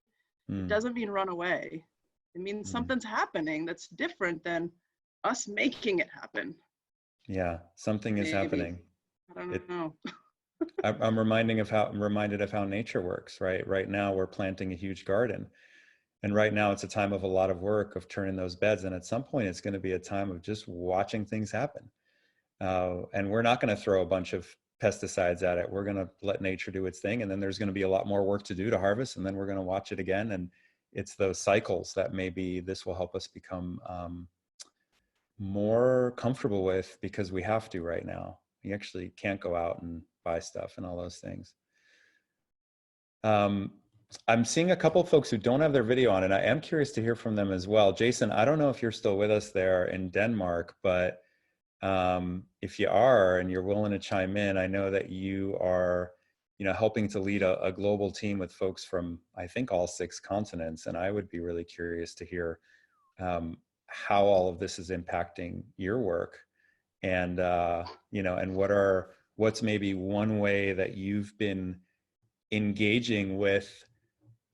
It doesn't mean run away. It means something's happening that's different than us making it happen. Yeah, something is happening. I don't know. I'm reminded of how nature works, right? Right now we're planting a huge garden. And right now it's a time of a lot of work of turning those beds. And at some point it's going to be a time of just watching things happen. And we're not going to throw a bunch of pesticides at it. We're going to let nature do its thing. And then there's going to be a lot more work to do to harvest. And then we're going to watch it again. And it's those cycles that maybe this will help us become more comfortable with, because we have to right now. You actually can't go out and buy stuff and all those things. I'm seeing a couple of folks who don't have their video on, and I am curious to hear from them as well. Jason, I don't know if you're still with us there in Denmark, but if you are and you're willing to chime in, I know that you are, helping to lead a global team with folks from, I think, all 6 continents. And I would be really curious to hear how all of this is impacting your work, and and what's maybe one way that you've been engaging with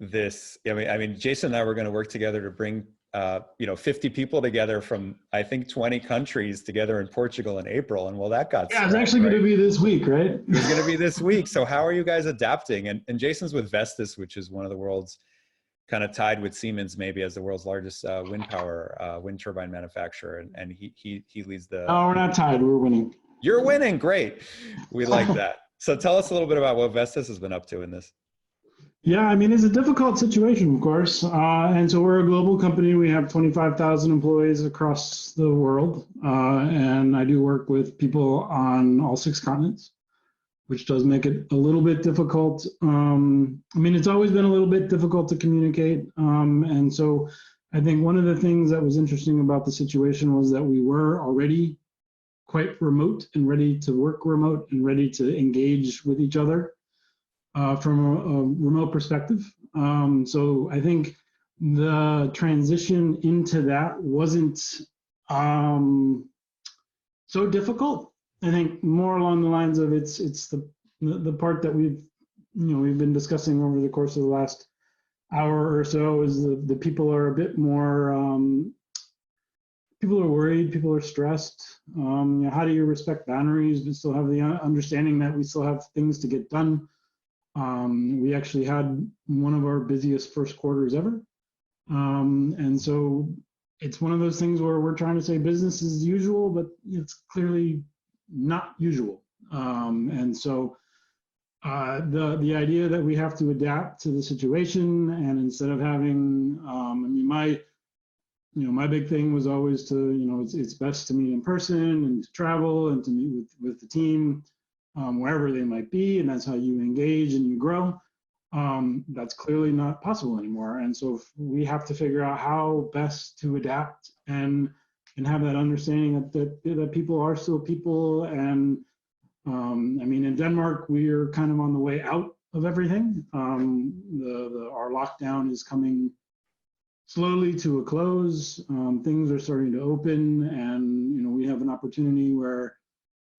this. I mean, Jason and I were going to work together to bring 50 people together from, I think, 20 countries together in Portugal in April. And well, that got it's actually going to be this week, right? It's going to be this week. So how are you guys adapting? And Jason's with Vestas, which is one of the world's, kind of tied with Siemens maybe as the world's largest wind turbine manufacturer. And he leads the... Oh, we're not tied, we're winning. You're winning, great. We like that. So tell us a little bit about what Vestas has been up to in this. Yeah, I mean, it's a difficult situation, of course. And so we're a global company. We have 25,000 employees across the world. And I do work with people on all 6 continents, which does make it a little bit difficult. I mean, it's always been a little bit difficult to communicate. And so I think one of the things that was interesting about the situation was that we were already quite remote and ready to work remote and ready to engage with each other. from a remote perspective. So I think the transition into that wasn't so difficult. I think more along the lines of it's the part that we've been discussing over the course of the last hour or so is the people are a bit more people are worried, people are stressed. How do you respect boundaries but still have the understanding that we still have things to get done? We actually had one of our busiest first quarters ever. And so it's one of those things where we're trying to say business as usual, but it's clearly not usual. And so the idea that we have to adapt to the situation, and instead of having, I mean, my big thing was always to, it's best to meet in person and to travel and to meet with the team wherever they might be, and that's how you engage and you grow. That's clearly not possible anymore, and so we have to figure out how best to adapt and have that understanding that people are still people. And I mean, in Denmark, we are kind of on the way out of everything. Our lockdown is coming slowly to a close. Things are starting to open, and we have an opportunity where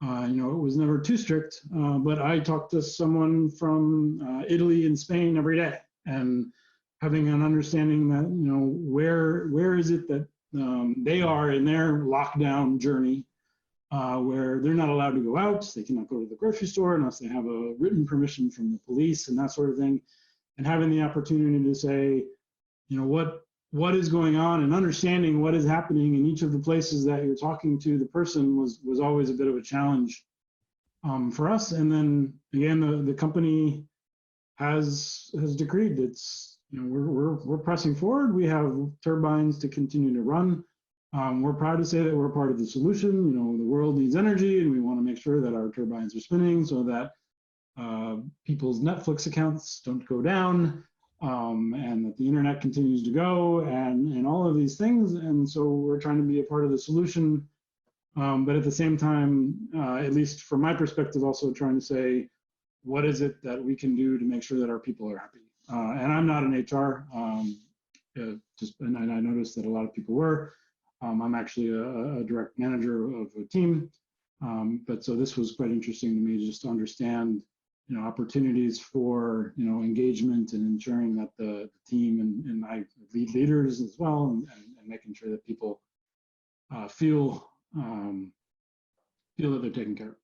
it was never too strict, but I talk to someone from Italy and Spain every day, and having an understanding that where is it that they are in their lockdown journey, where they're not allowed to go out, they cannot go to the grocery store unless they have a written permission from the police and that sort of thing, and having the opportunity to say, what is going on, and understanding what is happening in each of the places that you're talking to the person was always a bit of a challenge for us. And then again, the company has decreed it's we're pressing forward. We have turbines to continue to run. We're proud to say that we're part of the solution. The world needs energy, and we want to make sure that our turbines are spinning so that people's Netflix accounts don't go down. And that the internet continues to go, and all of these things. And so we're trying to be a part of the solution, but at the same time, at least from my perspective, also trying to say, what is it that we can do to make sure that our people are happy? And I'm not an HR, and I noticed that a lot of people were. I'm actually a direct manager of a team, but so this was quite interesting to me just to understand opportunities for engagement and ensuring that the team and I lead leaders as well, and making sure that people feel that they're taken care of.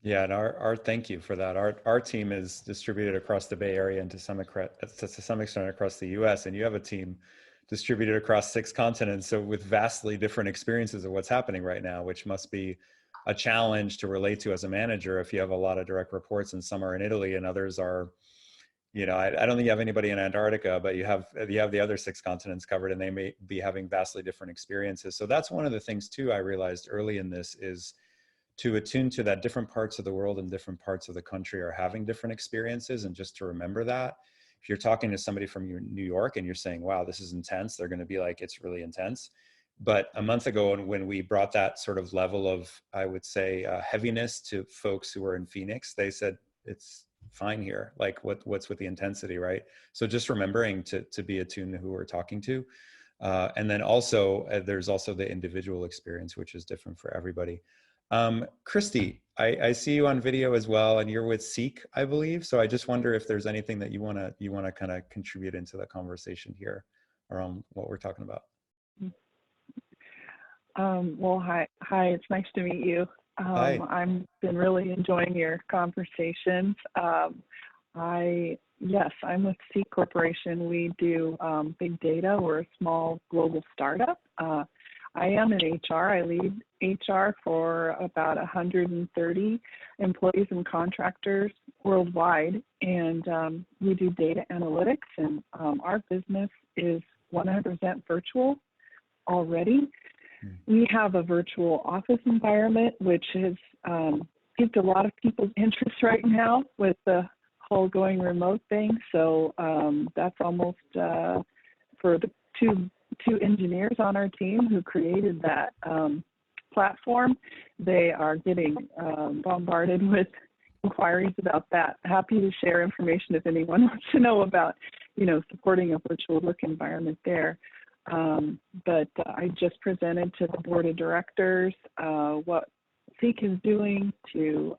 Yeah, and our thank you for that. Our team is distributed across the Bay Area and to some extent across the U.S. And you have a team distributed across 6 continents, so with vastly different experiences of what's happening right now, which must be a challenge to relate to as a manager if you have a lot of direct reports, and some are in Italy and others are, I don't think you have anybody in Antarctica, but you have the other 6 continents covered, and they may be having vastly different experiences. So that's one of the things too I realized early in this, is to attune to that different parts of the world and different parts of the country are having different experiences, and just to remember that. If you're talking to somebody from New York and you're saying, wow, this is intense, they're going to be like, it's really intense. But a month ago, when we brought that sort of level of, I would say, heaviness to folks who were in Phoenix, they said, it's fine here. Like, what's with the intensity, right? So just remembering to be attuned to who we're talking to. And then also, there's also the individual experience, which is different for everybody. Christy, I see you on video as well, and you're with Seek, I believe. So I just wonder if there's anything that you wanna kind of contribute into the conversation here around what we're talking about. Well, hi, it's nice to meet you. Hi. I've been really enjoying your conversations. Yes, I'm with Seek Corporation. We do big data. We're a small global startup. I am in HR. I lead HR for about 130 employees and contractors worldwide, and we do data analytics, and our business is 100% virtual already. We have a virtual office environment, which has piqued a lot of people's interest right now with the whole going remote thing. So that's almost for the two engineers on our team who created that platform. They are getting bombarded with inquiries about that. Happy to share information if anyone wants to know about, supporting a virtual work environment there. But I just presented to the board of directors what Seek is doing to,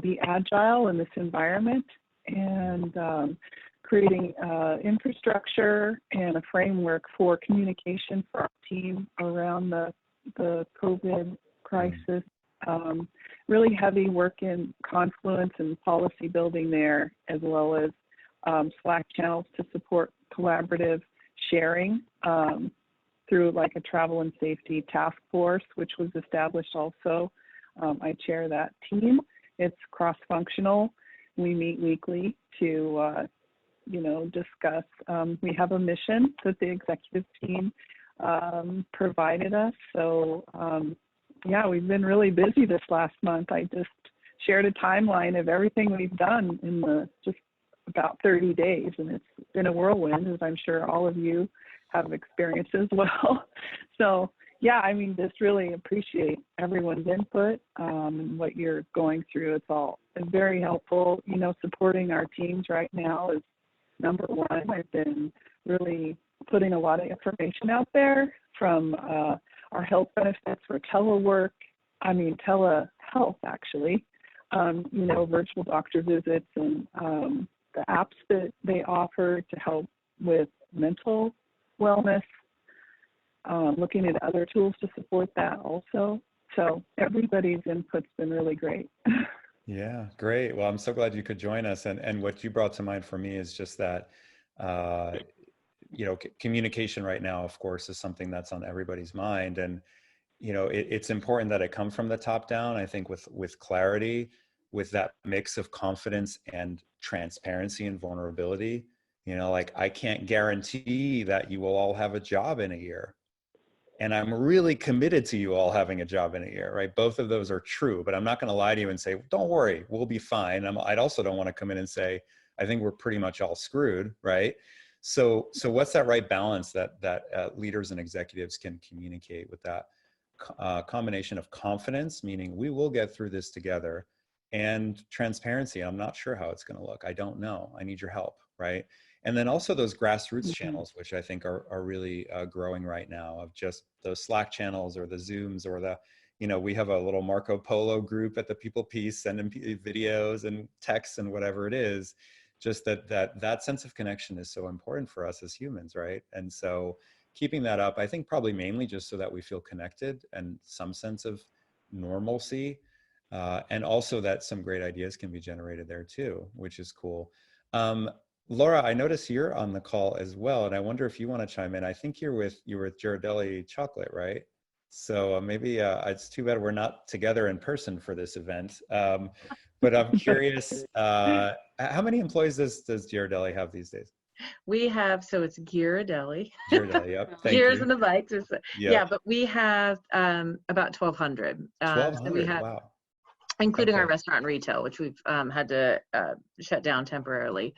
be agile in this environment, and creating infrastructure and a framework for communication for our team around the COVID crisis. Really heavy work in Confluence and policy building there, as well as Slack channels to support collaborative sharing through like a travel and safety task force, which was established also. I chair that team. It's cross-functional. We meet weekly to, discuss. We have a mission that the executive team provided us. So, we've been really busy this last month. I just shared a timeline of everything we've done in the just about 30 days, and it's been a whirlwind, as I'm sure all of you have experienced as well. So, just really appreciate everyone's input and what you're going through. It's very helpful. Supporting our teams right now is number one. I've been really putting a lot of information out there from our health benefits for telehealth actually, virtual doctor visits, and the apps that they offer to help with mental wellness, looking at other tools to support that also. So everybody's input's been really great. Yeah, great. Well, I'm so glad you could join us. And what you brought to mind for me is just that, communication right now, of course, is something that's on everybody's mind. And, it's important that it come from the top down. I think with clarity, with that mix of confidence and transparency and vulnerability, I can't guarantee that you will all have a job in a year. And I'm really committed to you all having a job in a year, right? Both of those are true, but I'm not going to lie to you and say, don't worry, we'll be fine. I also don't want to come in and say, I think we're pretty much all screwed, right? So what's that right balance that leaders and executives can communicate with that combination of confidence, meaning we will get through this together, and transparency? I'm not sure how it's going to look. I don't know. I need your help, right? And then also those grassroots channels, which I think are really growing right now, of just those Slack channels or the Zooms or we have a little Marco Polo group at the People Piece, sending videos and texts and whatever it is. Just that sense of connection is so important for us as humans, right? And so keeping that up, I think probably mainly just so that we feel connected and some sense of normalcy, and also that some great ideas can be generated there too, which is cool. Laura, I notice you're on the call as well, and I wonder if you want to chime in. I think you're with Ghirardelli Chocolate, right? So maybe it's too bad we're not together in person for this event. But I'm curious, how many employees does Ghirardelli have these days? We have, so it's Ghirardelli. Ghirardelli, yep. Thank Gears you. and the bikes. Yep. Yeah, but we have about 1,200. 1,200, So we have, wow. including Okay. our restaurant and retail, which we've had to shut down temporarily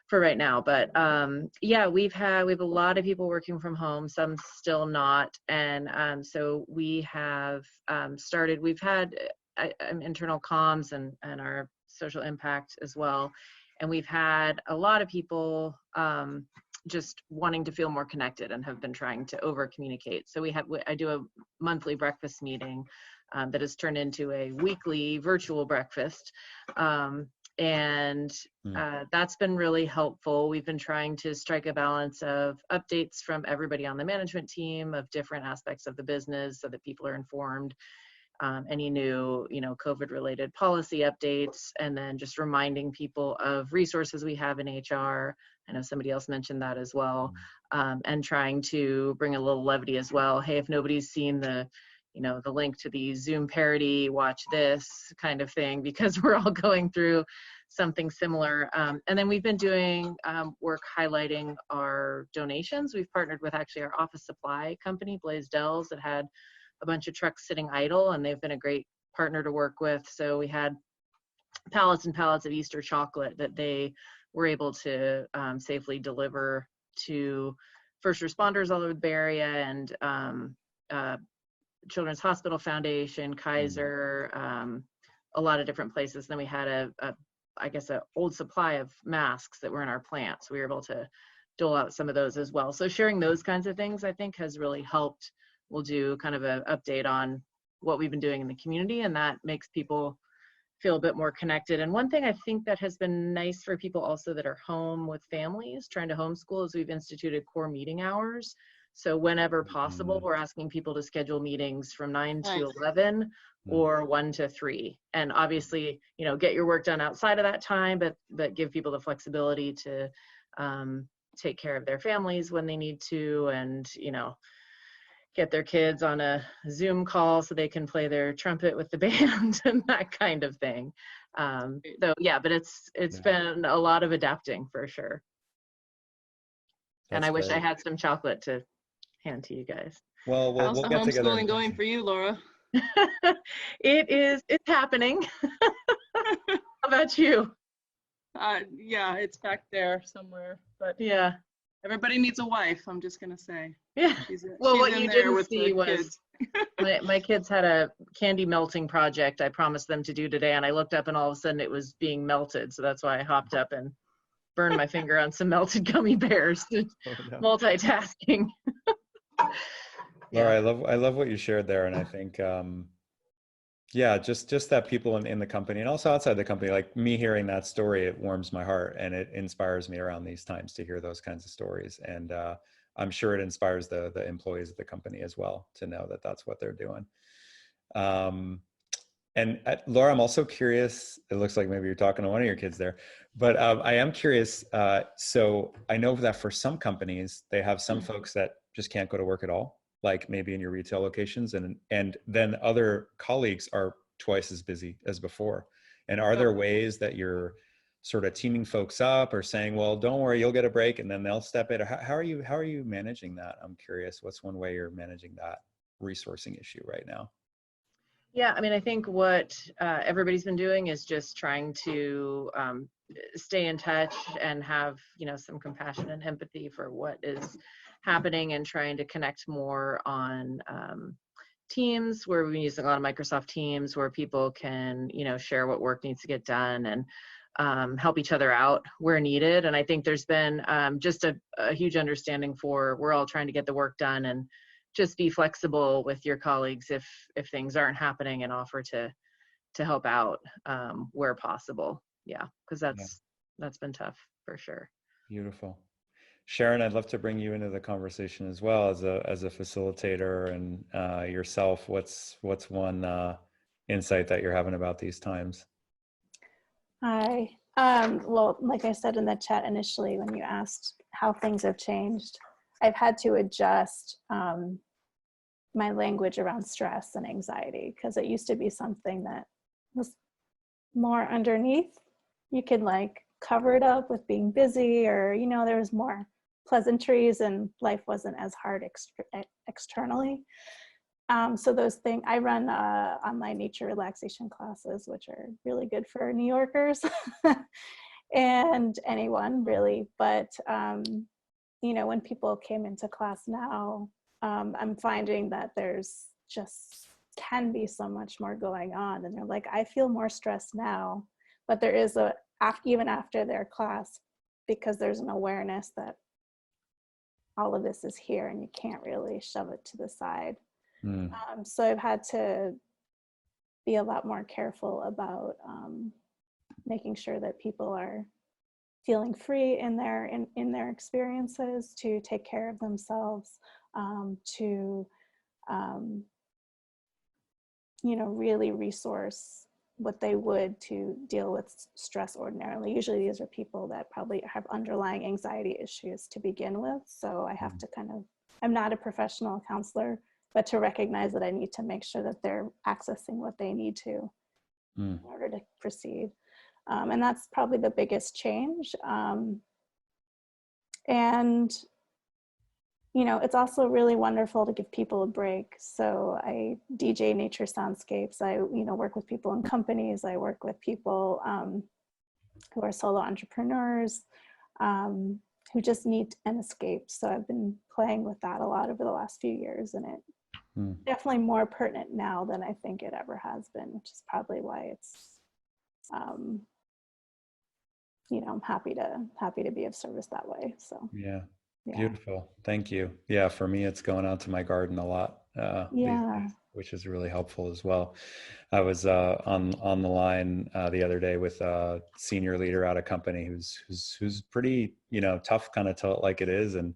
for right now. But we have a lot of people working from home, some still not. And so we have started, we've had internal comms and our social impact as well. And we've had a lot of people just wanting to feel more connected and have been trying to over communicate. So I do a monthly breakfast meeting that has turned into a weekly virtual breakfast. That's been really helpful. We've been trying to strike a balance of updates from everybody on the management team of different aspects of the business so that people are informed. Any new, COVID related policy updates, and then just reminding people of resources we have in HR. I know somebody else mentioned that as well. And trying to bring a little levity as well. Hey, if nobody's seen the link to the Zoom parody, watch this kind of thing, because we're all going through something similar. And then we've been doing work highlighting our donations. We've partnered with actually our office supply company, Blaisdells, that had a bunch of trucks sitting idle, and they've been a great partner to work with. So we had pallets and pallets of Easter chocolate that they were able to safely deliver to first responders all over the Bay Area and Children's Hospital Foundation, Kaiser, a lot of different places. Then we had I guess, an old supply of masks that were in our plant. So we were able to dole out some of those as well. So sharing those kinds of things, I think, has really helped. We'll do kind of an update on what we've been doing in the community, and that makes people feel a bit more connected. And one thing I think that has been nice for people also that are home with families trying to homeschool is we've instituted core meeting hours. So whenever possible, we're asking people to schedule meetings from 9 to 11 or 1 to 3. And obviously, you know, get your work done outside of that time, but give people the flexibility to take care of their families when they need to, and, you know, get their kids on a Zoom call so they can play their trumpet with the band and that kind of thing. So yeah, but it's been a lot of adapting for sure. And I wish I had some chocolate to hand to you guys. Well, How's we'll the get together. homeschooling going for you, Laura? It's happening. How about you? Yeah, it's back there somewhere, but Yeah. everybody needs a wife, I'm just gonna say. Yeah. Well, she's what in you there didn't with see the was kids. my kids had a candy melting project I promised them to do today, and I looked up and all of a sudden it was being melted. So that's why I hopped up and burned my finger on some melted gummy bears. Multitasking. Laura, I love what you shared there, and I think yeah, just that people in the company and also outside the company, like me hearing that story, it warms my heart and it inspires me around these times to hear those kinds of stories. And I'm sure it inspires the employees of the company as well to know that that's what they're doing. And Laura, I'm also curious, it looks like maybe you're talking to one of your kids there, but I am curious. So I know that for some companies, they have some folks that just can't go to work at all, like maybe in your retail locations, and then other colleagues are twice as busy as before. And are there ways that you're sort of teaming folks up or saying, well, don't worry, you'll get a break and then they'll step in? Or how are you managing that? I'm curious, what's one way you're managing that resourcing issue right now? Yeah, I mean, I think what everybody's been doing is just trying to stay in touch and have, you know, some compassion and empathy for what is happening, and trying to connect more on Teams, where we've been using a lot of Microsoft Teams, where people can, you know, share what work needs to get done and help each other out where needed. And I think there's been just a huge understanding for, we're all trying to get the work done, and just be flexible with your colleagues if things aren't happening, and offer to help out where possible. Yeah, because that's been tough for sure. Beautiful. Sharon, I'd love to bring you into the conversation as well as a facilitator, and yourself. What's one insight that you're having about these times? Hi. Well, like I said in the chat initially, when you asked how things have changed, I've had to adjust my language around stress and anxiety, because it used to be something that was more underneath. You could like cover it up with being busy, or, you know, there was more pleasantries and life wasn't as hard externally. So those things, I run online nature relaxation classes, which are really good for New Yorkers and anyone really. But, you know, when people came into class now, I'm finding that there's just can be so much more going on. And they're like, I feel more stressed now, but there is even after their class, because there's an awareness that all of this is here and you can't really shove it to the side. So I've had to be a lot more careful about making sure that people are feeling free in their experiences to take care of themselves, to you know, really resource what they would to deal with stress ordinarily. Usually these are people that probably have underlying anxiety issues to begin with. So I have to kind of, I'm not a professional counselor, but to recognize that I need to make sure that they're accessing what they need to in order to proceed. And that's probably the biggest change. And, you know, it's also really wonderful to give people a break. So I DJ nature soundscapes. I, you know, work with people in companies. I work with people who are solo entrepreneurs, who just need an escape. So I've been playing with that a lot over the last few years, and definitely more pertinent now than I think it ever has been, which is probably why it's, you know, I'm happy to be of service that way. So Yeah. yeah. Beautiful. Thank you. Yeah, for me, it's going out to my garden a lot these Yeah. days, which is really helpful as well. I was on the line the other day with a senior leader at a company who's pretty, you know, tough, kind of tell it like it is, and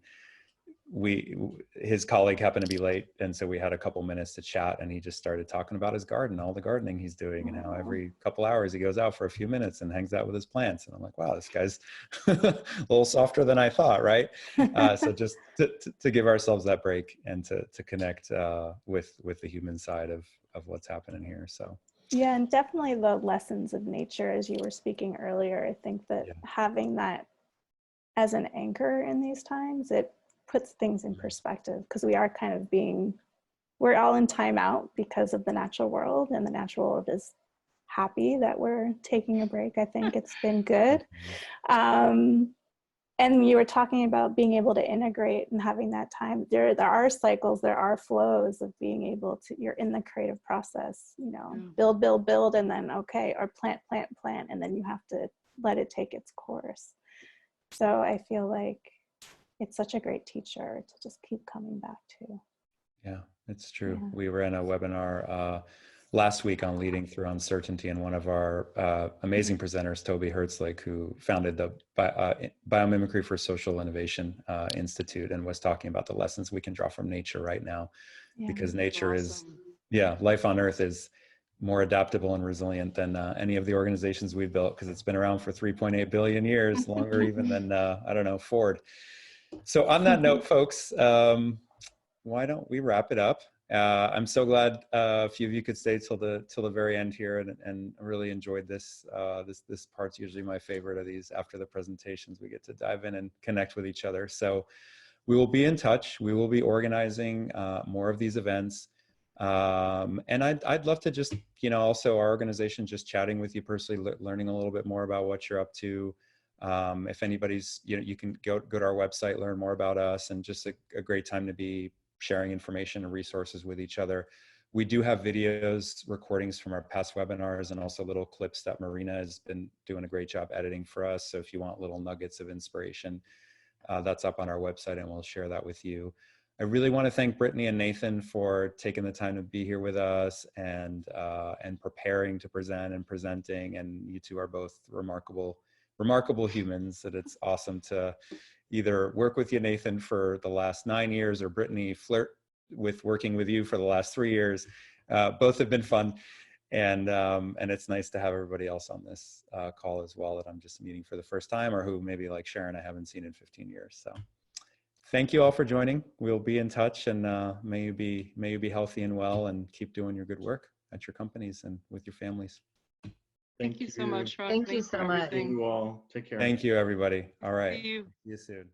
his colleague happened to be late, and so we had a couple minutes to chat, and he just started talking about his garden, all the gardening he's doing, and how every couple hours he goes out for a few minutes and hangs out with his plants. And I'm like, wow, this guy's a little softer than I thought, right? So just to give ourselves that break and to connect with the human side of what's happening here. So yeah, and definitely the lessons of nature, as you were speaking earlier. I think that having that as an anchor in these times, it puts things in perspective, because we are kind of we're all in timeout because of the natural world, and the natural world is happy that we're taking a break. I think it's been good. And you were talking about being able to integrate and having that time. There are cycles, there are flows of being able to, you're in the creative process, you know, build, and then, okay, or plant, and then you have to let it take its course. So I feel like it's such a great teacher to just keep coming back to. yeah, it's true. Yeah. We were in a webinar last week on leading through uncertainty, and one of our amazing presenters, Toby Hertzlich, who founded the Biomimicry for Social Innovation Institute, and was talking about the lessons we can draw from nature right now, because nature is, life on Earth is more adaptable and resilient than any of the organizations we've built, because it's been around for 3.8 billion years, longer even than, I don't know, Ford. So on that note, folks, why don't we wrap it up? I'm so glad a few of you could stay till the very end here, and really enjoyed this. This part's usually my favorite of these. After the presentations, we get to dive in and connect with each other. So we will be in touch. We will be organizing more of these events. And I'd love to just, you know, also our organization, just chatting with you personally, learning a little bit more about what you're up to. If anybody's, you know, you can go to our website, learn more about us, and just a great time to be sharing information and resources with each other. We do have videos, recordings from our past webinars, and also little clips that Marina has been doing a great job editing for us. So if you want little nuggets of inspiration, that's up on our website, and we'll share that with you. I really want to thank Brittany and Nathan for taking the time to be here with us, and preparing to present and presenting. And you two are both remarkable humans, that it's awesome to either work with you, Nathan, for the last 9 years, or Brittany, flirt with working with you for the last 3 years. Both have been fun. And it's nice to have everybody else on this call as well, that I'm just meeting for the first time, or who maybe like Sharon I haven't seen in 15 years. So thank you all for joining. We'll be in touch, and may you be healthy and well, and keep doing your good work at your companies and with your families. Thank you so much, Ron. Thank you so much. Thank you all. Take care. Thank you, everybody. All right. See you. See you soon.